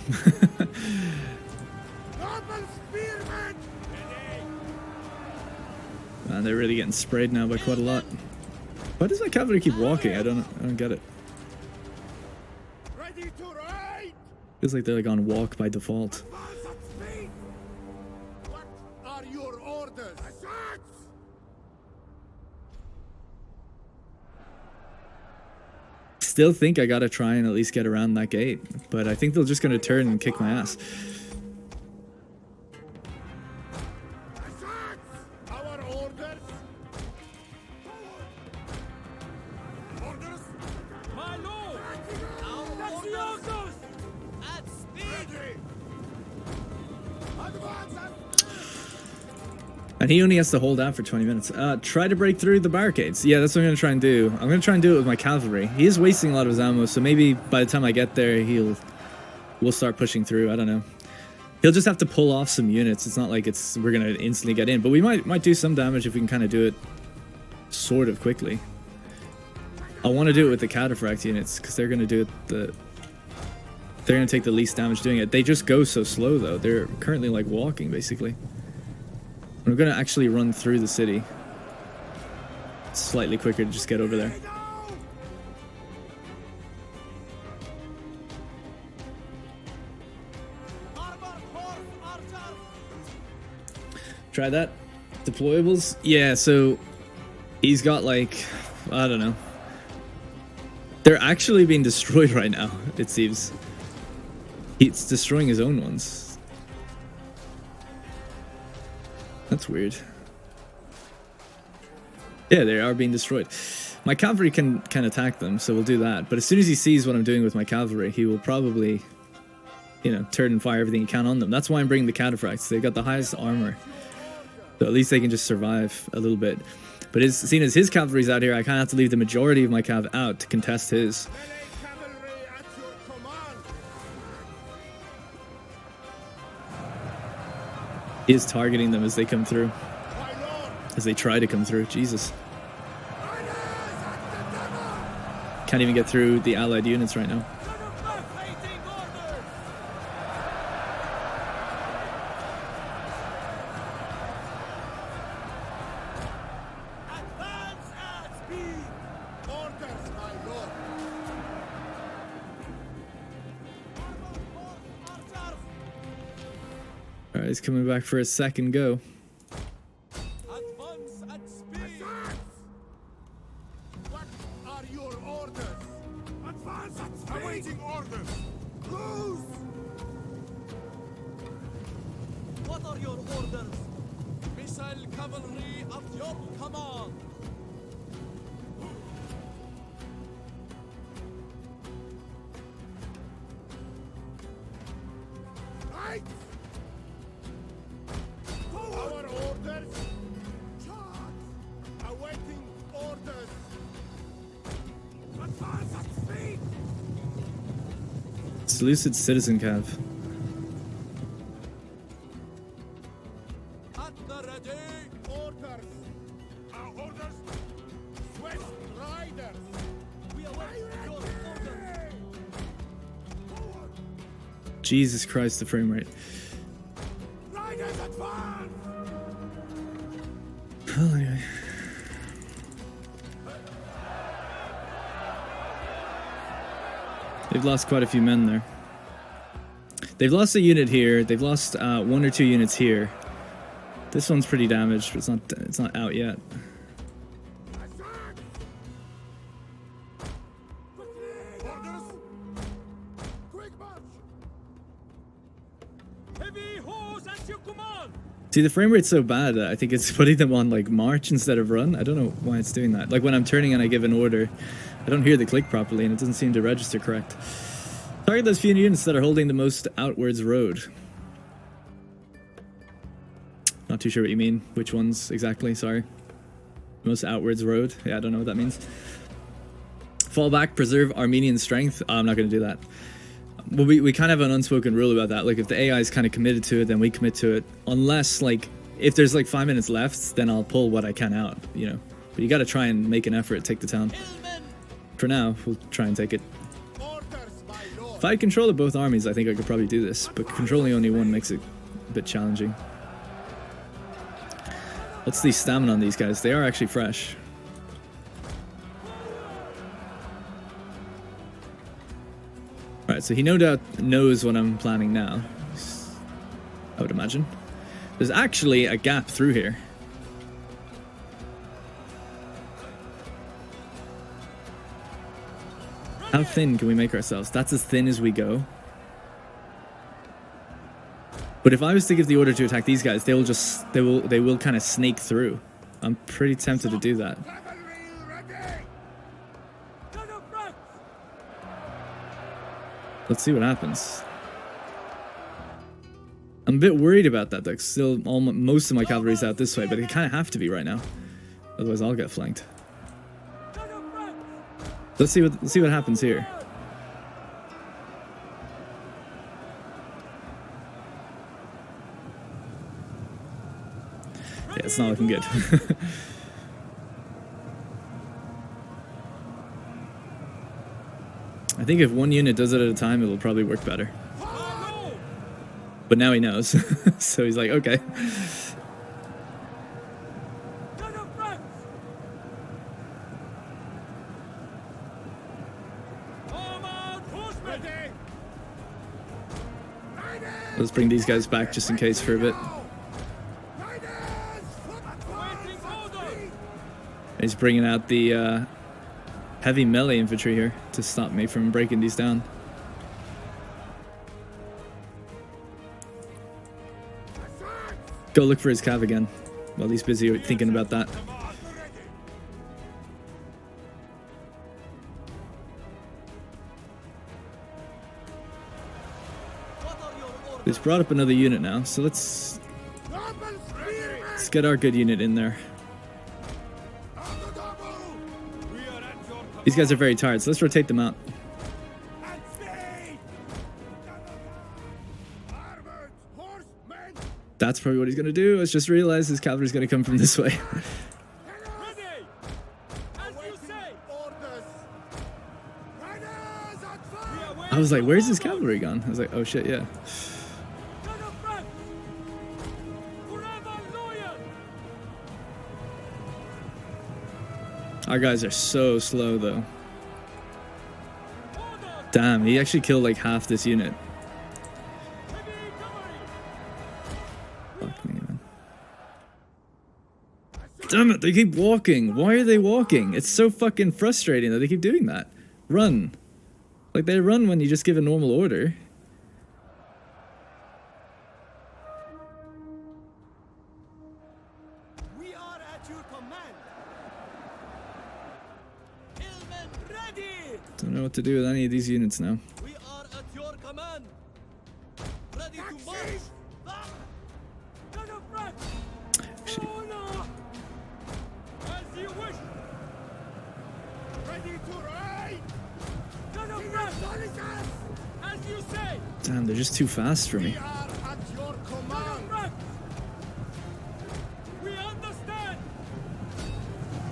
spearmen. Ready. Man, they're really getting sprayed now by quite a lot. Why does my cavalry keep walking? I don't get it. Ready to ride. Feels like they're like on walk by default. Advance at speed. What are your orders? Attack. Still think I gotta try and at least get around that gate, but I think they're just gonna turn and kick my ass. Attack. Our orders. Orders. My lord. Our orders. At speed. Ready. Advance at And he only has to hold out for 20 minutes. Try to break through the barricades. Yeah, that's what I'm gonna try and do. I'm gonna try and do it with my cavalry. He is wasting a lot of his ammo, so maybe by the time I get there, we'll start pushing through. I don't know. He'll just have to pull off some units. It's not like we're gonna instantly get in, but we might do some damage if we can kind of do it sort of quickly. I want to do it with the cataphract units because they're gonna do it they're gonna take the least damage doing it. They just go so slow though. They're currently like walking basically. I'm gonna actually run through the city. It's slightly quicker to just get over there. Armored horse archers. Try that. Deployables? Yeah, so he's got like, I don't know. They're actually being destroyed right now, it seems. He's destroying his own ones. That's weird. Yeah, they are being destroyed. My cavalry can attack them, so we'll do that. But as soon as he sees what I'm doing with my cavalry, he will probably, turn and fire everything he can on them. That's why I'm bringing the cataphracts. They've got the highest armor. So at least they can just survive a little bit. But seeing as his cavalry's out here, I kind of have to leave the majority of my cav out to contest his. cavalry at your command. He is targeting them as they come through. As they try to come through. Jesus. Can't even get through the allied units right now. Alright, he's coming back for a second go. Advance at speed. What are your orders? Advance at speed. Awaiting orders. Close. What are your orders? Missile cavalry at your command. Right. Our orders. Charge. Awaiting orders. Advance at speed. Seleucid citizen cav. At the ready. Orders. Our orders. Swift riders. We await your orders. Forward. Jesus Christ, the frame rate. Riders advance. Well, anyway. They've lost quite a few men there. They've lost a unit here. They've lost 1 or 2 units here. This one's pretty damaged, but it's not out yet. Attack. Orders. Quick march. Heavy horse at your command. See, the frame rate's so bad that I think it's putting them on like march instead of run. I don't know why it's doing that. Like when I'm turning and I give an order, I don't hear the click properly and it doesn't seem to register correct. Target those few units that are holding the most outwards road. Not too sure what you mean. Which ones exactly? Sorry. Most outwards road. Yeah, I don't know what that means. Fall back, preserve Armenian strength. Oh, I'm not going to do that. Well, we kind of have an unspoken rule about that. Like if the AI is kind of committed to it, then we commit to it. Unless like if there's like 5 minutes left, then I'll pull what I can out. You know. But you got to try and make an effort, take the town. For now, we'll try and take it. If I had control of both armies, I think I could probably do this, but controlling only one makes it a bit challenging. What's the stamina on these guys? They are actually fresh. Alright, so he no doubt knows what I'm planning now, I would imagine. There's actually a gap through here. How thin can we make ourselves? That's as thin as we go. But if I was to give the order to attack these guys, they will kind of snake through. I'm pretty tempted to do that. Let's see what happens. I'm a bit worried about that though. Still, most of my cavalry's out this way, but they kind of have to be right now. Otherwise, I'll get flanked. Let's see what happens here. Yeah, it's not looking good. I think if one unit does it at a time, it'll probably work better. But now he knows, so he's like, okay. Let's bring these guys back just in case for a bit. He's bringing out the heavy melee infantry here to stop me from breaking these down. Go look for his cav again while he's busy thinking about that. He's brought up another unit now, so let's get our good unit in there. These guys are very tired, so let's rotate them out. That's probably what he's going to do. I just realized his cavalry's going to come from this way. Ready! As you say! Orders! Riders at fire! I was like, where's his cavalry gone? I was like, oh shit, yeah. To the front! Forever loyal! Our guys are so slow though. Order! Damn, he actually killed like half this unit. Heavy cavalry! Fuck me, man. Damn it, they keep walking. Why are they walking? It's so fucking frustrating that they keep doing that. Run. Like, they run when you just give a normal order. We are at your command. Hillmen ready. Don't know what to do with any of these units now. We are at your command. Ready to march. Ah! To the front! Actually, Order! As you wish! Ready to ride! To the front! As you say! damn, they're just too fast for me. are at your command! We understand!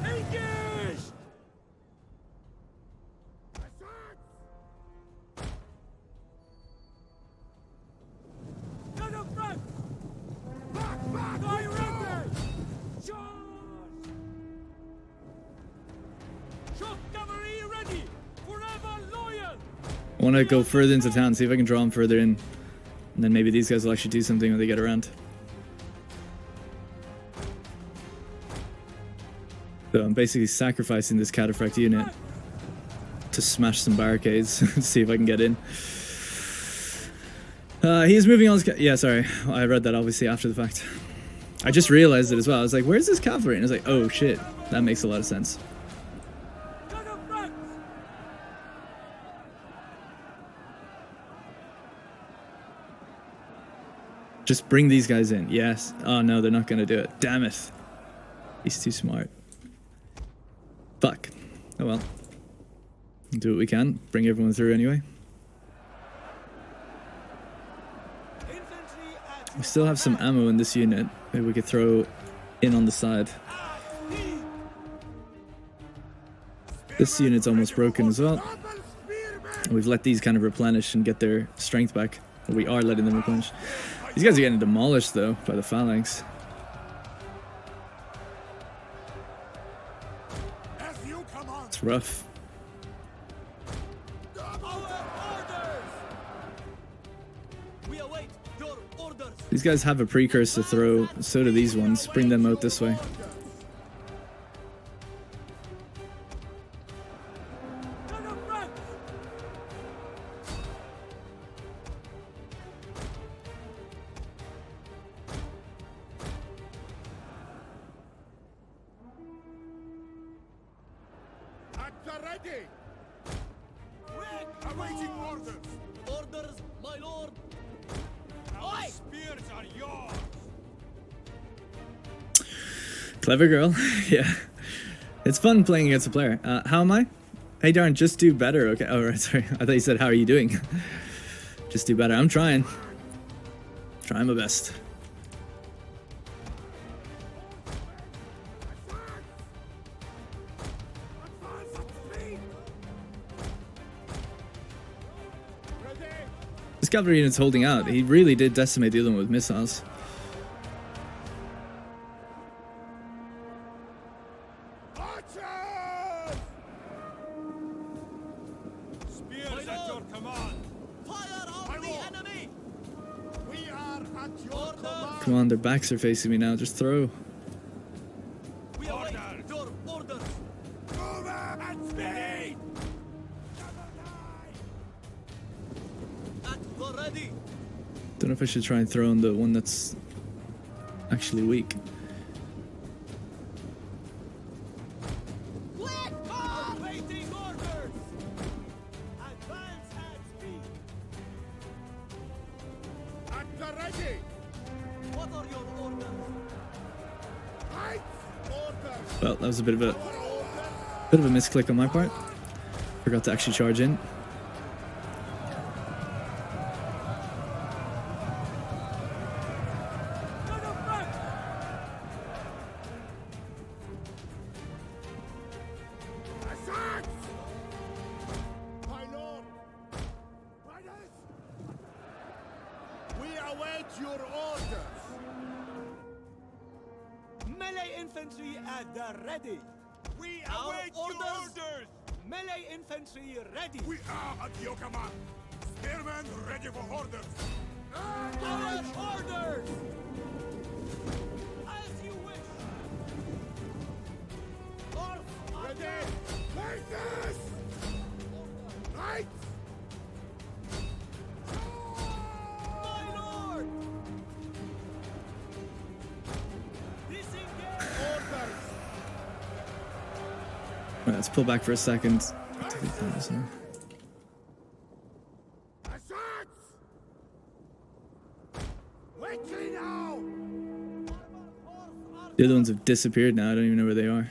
Engage! To the front! Back! Direct! Charge! Shock cavalry ready! Forever loyal! I want to go further into town, see if I can draw them further in. And then maybe these guys will actually do something when they get around. So I'm basically sacrificing this cataphract unit to smash some barricades, see if I can get in. He's moving on. Yeah, sorry. I read that obviously after the fact. I just realized it as well. I was like, where's this cavalry? And I was like, oh shit, that makes a lot of sense. To the front! Just bring these guys in. Yes. Oh no, they're not gonna do it. Damn it. He's too smart. Fuck. Oh well. We'll do what we can. Bring everyone through anyway. Infantry at We still have some ammo in this unit. Maybe we could throw in on the side. This unit's almost broken as well. We've let these kind of replenish and get their strength back. Or we are letting them replenish. These guys are getting demolished though by the phalanx. As you command! It's rough. our orders. We await your orders. These guys have a precursor to throw, so do these ones. Bring them out this way. To the front! At the ready! Awaiting orders! Orders, my lord. Our spears are yours! Clever girl. Yeah. It's fun playing against a player. How am I? Hey darn, just do better. Okay. Oh, right, sorry. I thought you said, how are you doing? Just do better. I'm trying. Trying my best. Advance at speed! Ready! This cavalry unit's holding out. He really did decimate the other one with missiles. Archers! Spears at your command! Fire on the enemy. We are at your Order. command! Come on, their backs are facing me now. Just throw. We await your orders. Move at speed! At the ready. Don't know if I should try and throw on the one that's actually weak. Awaiting orders. Advance at speed. At the ready! What are your orders? Heights! Orders! Well, that was a bit of a misclick on my part. Forgot to actually charge in. To your orders. Melee infantry at the ready. We Our await orders. your orders. Melee infantry ready. We are at your command. Spearmen ready for orders. Our orders. As you wish. Horse Ready. Like this. Right. My lord. Disengage. Orders. Right, let's pull back for a second. Assaults. Waiting now. The other ones have disappeared now. I don't even know where they are.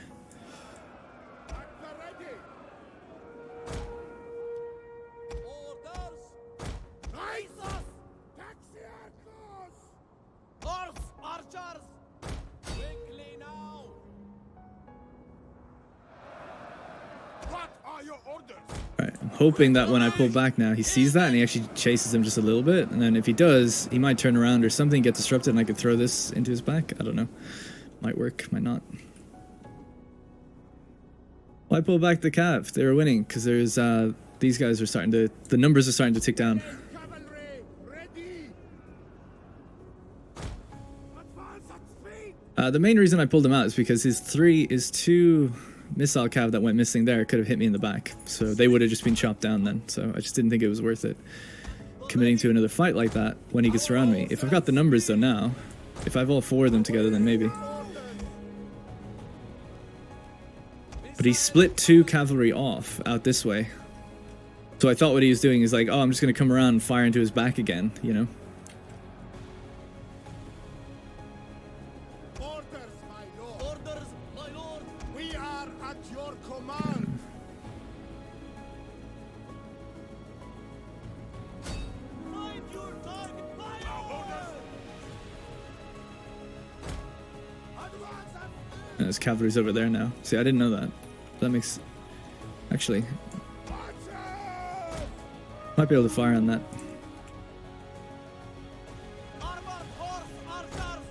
At the ready. Orders. Right. Taxiarchos. Horse archers. Quickly now. What are your orders? Alright, I'm hoping that when I pull back now, he sees that and he actually chases him just a little bit. And then if he does, he might turn around or something, get disrupted, and I could throw this into his back. I don't know. Might work, might not. Why pull back the cav? They were winning because there's these guys are starting to, the numbers are starting to tick down. Cavalry ready. Advance at speed. The main reason I pulled him out is because his two missile cav that went missing there could have hit me in the back, so they would have just been chopped down then. So I just didn't think it was worth it committing to another fight like that when he could surround me. If I've got the numbers though now, if I have all four of them together, then maybe. But he split two cavalry off out this way, so I thought what he was doing is like, oh, I'm just gonna come around and fire into his back again, you know. Orders, my lord. Orders, my lord. We are at your command. Find your target. Fire. Advance at And his cavalry's over there now. See, I didn't know that. That makes... Actually, marches. might be able to fire on that. Armored horse archers.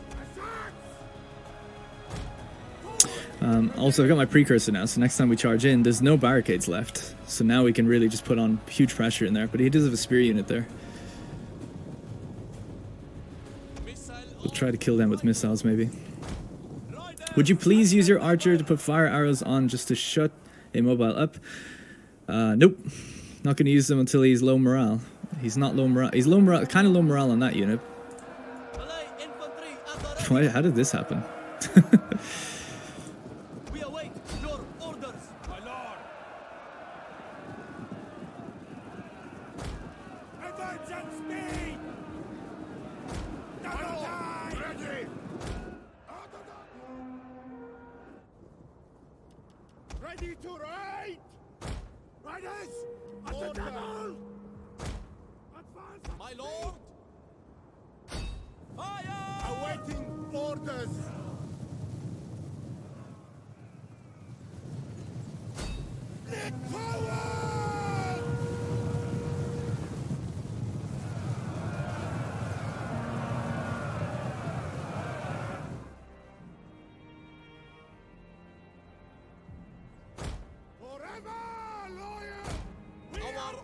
Assaults. Also, I've got my precursor now, so next time we charge in, there's no barricades left. So now we can really just put on huge pressure in there. But he does have a spear unit there. Missile. We'll try to kill them with missiles, maybe. Would you please use your archer to put fire arrows on just to shut Immobile up? Nope. Not going to use them until he's low morale. He's not low morale. He's low morale, kind of low morale on that unit. Melee infantry at the ready. Why, how did this happen? We await your orders. My lord. Advance at speed. Double time. Ready. Ready to ride. Riders. At the double. Advance. My lord. Fire. Awaiting orders. Forward! Forever loyal! We Our are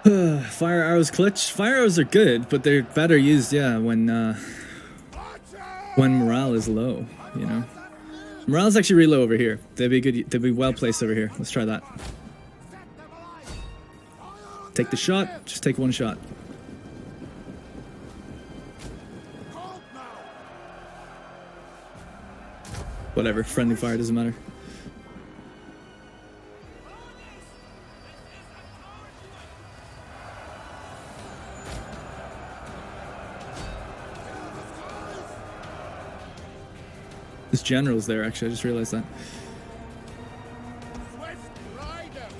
the Fire arrows clutch. Fire arrows are good, but they're better used, yeah, when morale is low, you know. Morale's actually really low over here. They'd be good. They'd be well placed over here. Let's try that. Take the shot. Just take one shot. Whatever. Friendly fire doesn't matter. This general's there, actually. I just realized that. Swift riders!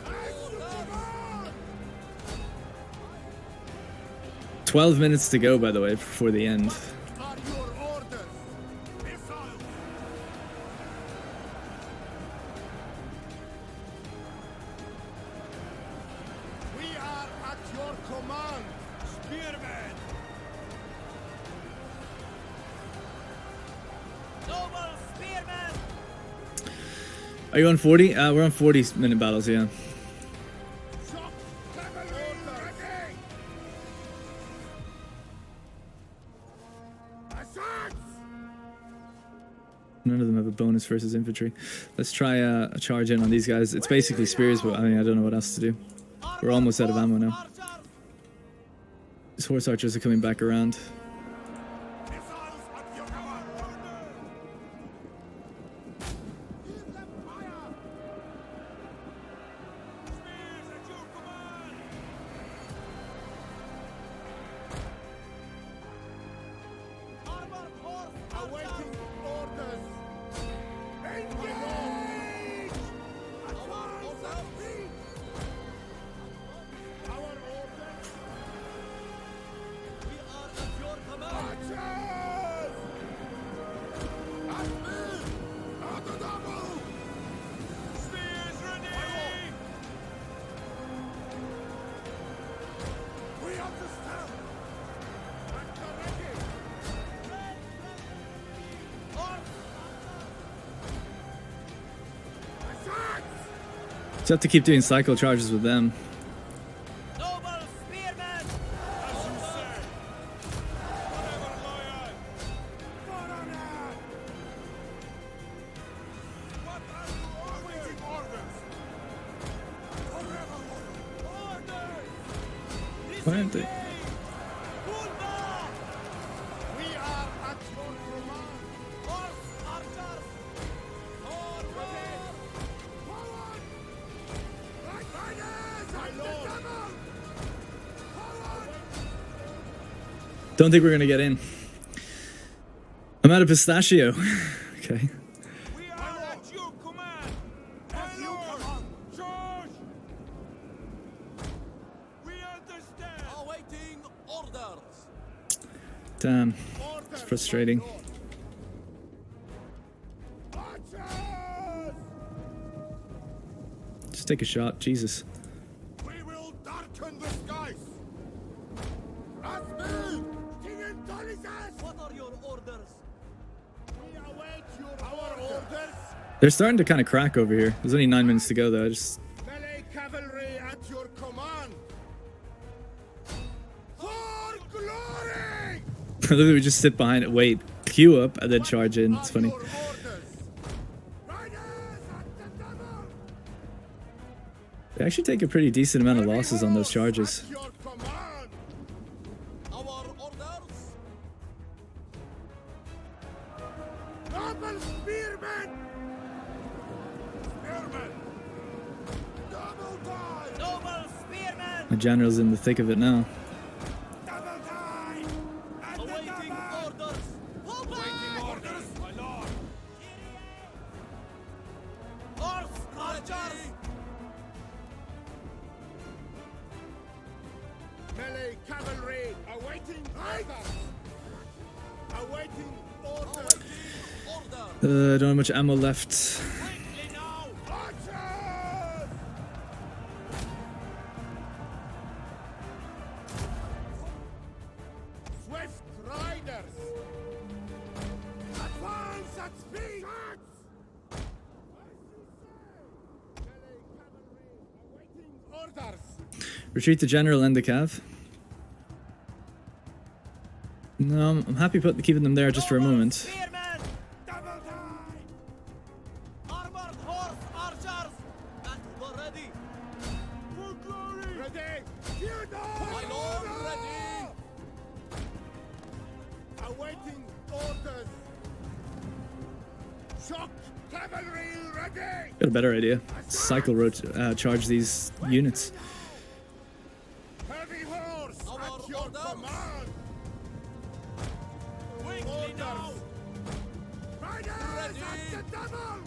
As you command! 12 minutes to go, by the way, before the end. Are your orders? Missiles! Are you on 40? We're on 40-minute battles, yeah. Shock cavalry ready! Assault! None of them have a bonus versus infantry. Let's try a charge in on these guys. It's basically spears, but I mean, I don't know what else to do. We're almost out of ammo now. These horse archers are coming back around. Missiles at your command! Give them fire! Spears at your command! Armored horse awaiting orders! Engage! Advance at speed! Our orders! We are at your command. Archers! At me! At the double! Spears ready! We understand! At the ready! Attack! Just have to keep doing cycle charges with them. Noble spearmen. As you say! Whatever, lawyer! For honor! What are you awaiting orders? Forever, orders! Why aren't they? Pulva. We are at your command! Horse archers. Forward. Forward! Right riders! My lord! Forward! Don't think we're gonna get in. I'm out of pistachio. Okay. We are at your command! At your command! Charge! We understand! Awaiting orders. Damn. Orders, It's frustrating. my lord. Archers! Just take a shot. Jesus. We will darken the skies! As me! King Antonius! What are your orders? We await our orders! They're starting to kind of crack over here. There's only 9 minutes to go, though. I just Melee cavalry at your command! For glory! literally we just sit behind it, wait, queue up, and then charge in. It's funny. Your orders. Riders at the double! They actually take a pretty decent amount of losses on those charges. At your command! Our orders. Noble spearmen! Spearmen! Double die! Noble spearmen. The general's in the thick of it now. Double die! At the Awaiting double! orders. Waiting orders, my lord! Horse archers. Melee cavalry awaiting orders! Awaiting orders! Order. I don't have much ammo left. Quickly now. Archers! Swift riders! Advance at speed! Melee cavalry awaiting orders! Retreat the general and the cav. No, I'm happy keeping them there just for a moment. Spearmen. Double die! Armored horse archers. At the ready. For glory! Ready! Theodore! My lord, ready. Awaiting orders! Shock cavalry ready! Got a better idea. Cycle charge these units. Heavy horse Our at your orders. command! Quickly now. Riders Ready. at the double!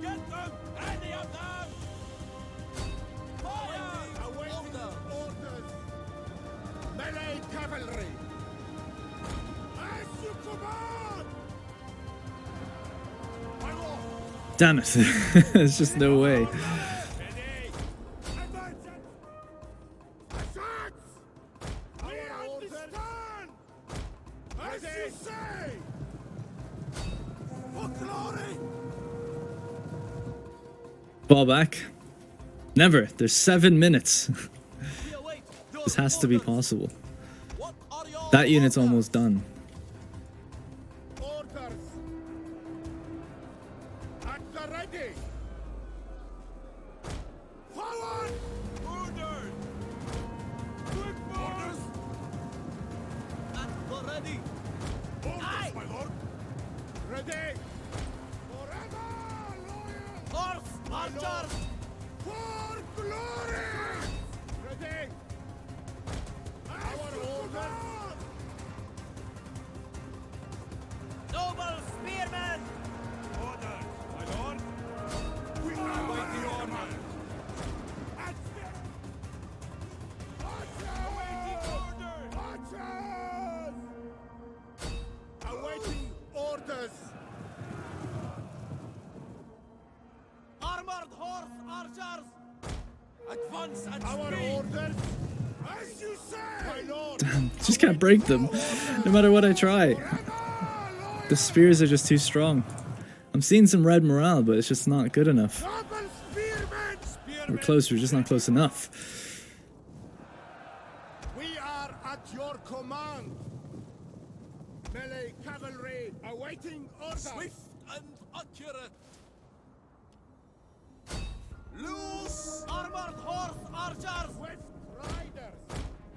Get them. Any of them. Fire. Awaiting Order. orders! Melee cavalry! As you command! My lord! Damn it. There's just no way. Ready! Advance! Advance! We understand! As you say! For glory! Fall back. Never. There's 7 minutes. We await your This has to be orders. possible. What are your That unit's orders? almost done. Orders! At the ready! Forward! Order! Quick orders! At the ready. Orders, my lord! Ready! Forever loyal! Horse archers! For glory! Ready! Our orders! Noble spearmen! Orders, my lord! We await the order! Awaiting orders! Armored horse archers! Advance and Our speed! orders! As you say! My lord! Just can't break them. No matter what I try. The spears are just too strong. I'm seeing some red morale, but it's just not good enough. Noble spearmen! We're close, we're just not close enough. We are at your command! Melee cavalry awaiting orders! Swift and accurate! Loose! Armored horse archers! Swift riders!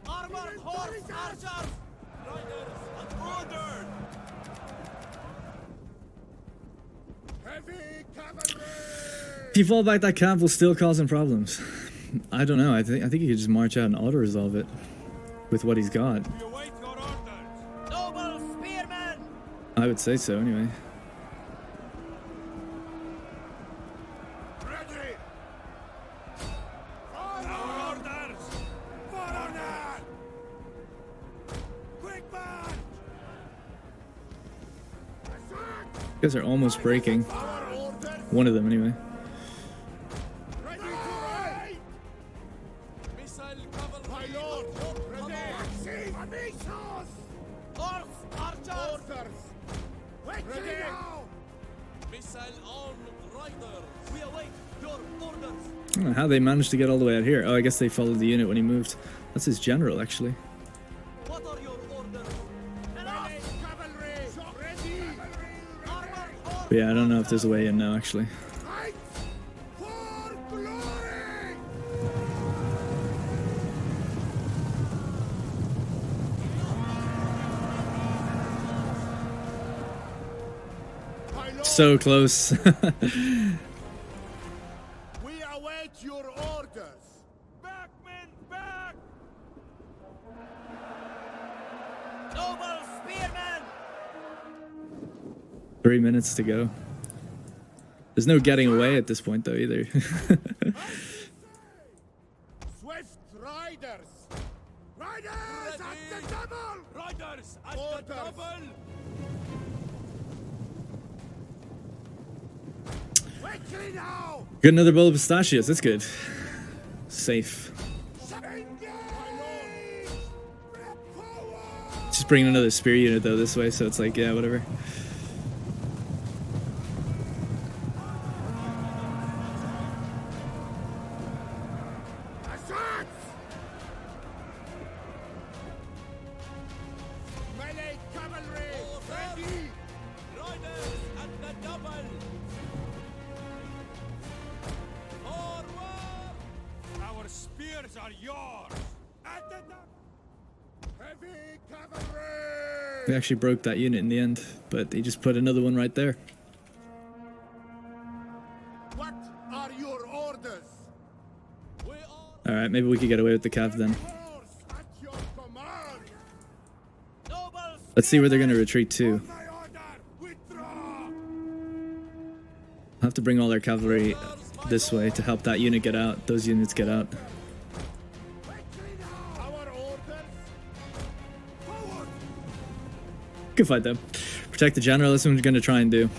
Armored horse archers! Riders and ordered! Heavy cavalry! If you fall back, that cav will still cause him problems. I don't know. I think he could just march out and auto-resolve it with what he's got. We await your orders! Noble spearmen! I would say so, anyway. Ready! Our orders! For honor! Quick march! You guys are almost breaking. Our orders! One of them, anyway. Ready to ride! Missile cavalry! My lord! At your Ready! command. Amigos! Horse archers! Orders! Ready now! Missile on riders! We await your orders! I don't know how they managed to get all the way out here. Oh, I guess they followed the unit when he moved. That's his general, actually. What are your orders? Enough! Melee cavalry! Ready! Armored horse! But yeah, I don't know if there's a way in now, actually. Fight for glory! My lord, So close. we await your orders. Back, men, back! Noble spearmen! 3 minutes to go. There's no getting away at this point, though, either. Swift riders! Riders at the double! Riders at Orders. the double! Quickly now! Got another bowl of pistachios. That's good. Safe. Engage! Forward! Just bringing another spear unit, though, this way, so it's like, yeah, whatever. Assault! Melee cavalry! Ready! Riders at the double! Forward! Our spears are yours! At the double! Heavy cavalry! We actually broke that unit in the end, but he just put another one right there. What are your orders? We are Alright, maybe we could get away with the cav then. Horse at your command! noble Let's see where they're going to retreat to. My order! Withdraw! I'll have to bring all their cavalry this way to help that unit get out. Those units get out. Quickly now! Our orders! Forward! Good fight, though. Protect the general. That's what we're going to try and do.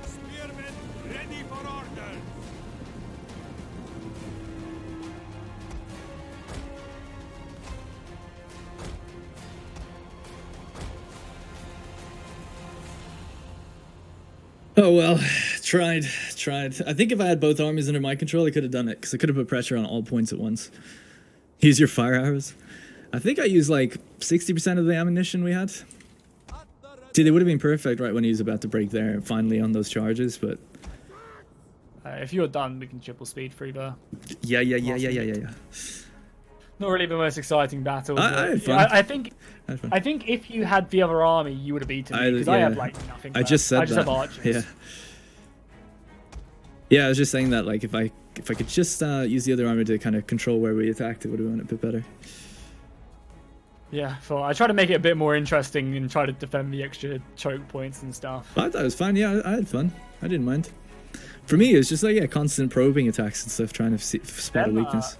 Spearmen ready for orders! Oh well, tried. I think if I had both armies under my control, I could have done it because I could have put pressure on all points at once. Use your fire arrows. I think I used like 60% of the ammunition we had. See, they would have been perfect right when he was about to break there, finally on those charges, but If you're done, we can triple speed through there. yeah. Not really the most exciting battle. I had fun. I think if you had the other army, you would have beaten me because I had like nothing. I just said I just that. have archers. Yeah, I was just saying that like if I could just use the other army to kind of control where we attacked, it would have been a bit better. Yeah, so I try to make it a bit more interesting and try to defend the extra choke points and stuff. But I thought it was fine. Yeah, I had fun. I didn't mind. For me, it was just like constant probing attacks and stuff, trying to spot a weakness.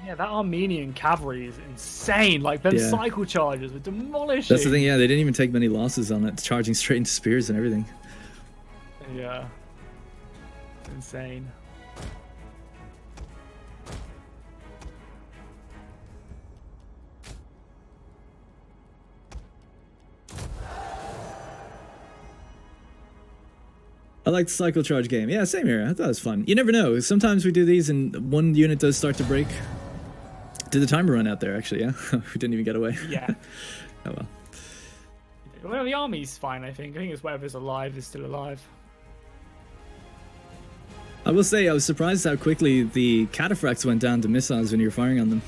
Yeah, that Armenian cavalry is insane. Like, them cycle charges were demolishing. That's the thing, yeah, they didn't even take many losses on it, charging straight into spears and everything. Yeah. Insane. I like the cycle charge game. Yeah, same here. I thought it was fun. You never know. Sometimes we do these and one unit does start to break. Did the timer run out there, actually, yeah? We didn't even get away. Yeah. Oh, well. Well, the army's fine, I think. I think it's whatever's alive is still alive. I will say, I was surprised how quickly the cataphracts went down to missiles when you were firing on them.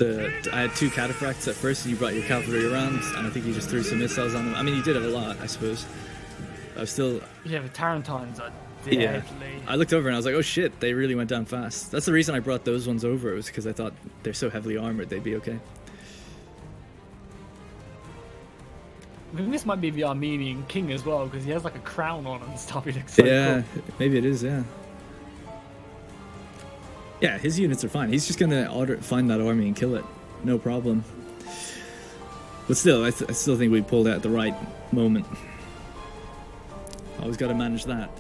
I had 2 cataphracts at first, and you brought your cavalry around, and I think you just threw some missiles on them. I mean, you did have a lot, I suppose. I was still... Yeah, the Tarentines are deadly. Yeah. I looked over and I was like, oh shit, they really went down fast. That's the reason I brought those ones over, was because I thought they're so heavily armored, they'd be okay. I think this might be the Armenian king as well, because he has like a crown on and stuff. He looks so Yeah, cool. maybe it is, yeah. Yeah, his units are fine. He's just gonna find that army and kill it. No problem. But still, I still think we pulled out at the right moment. Always got to manage that.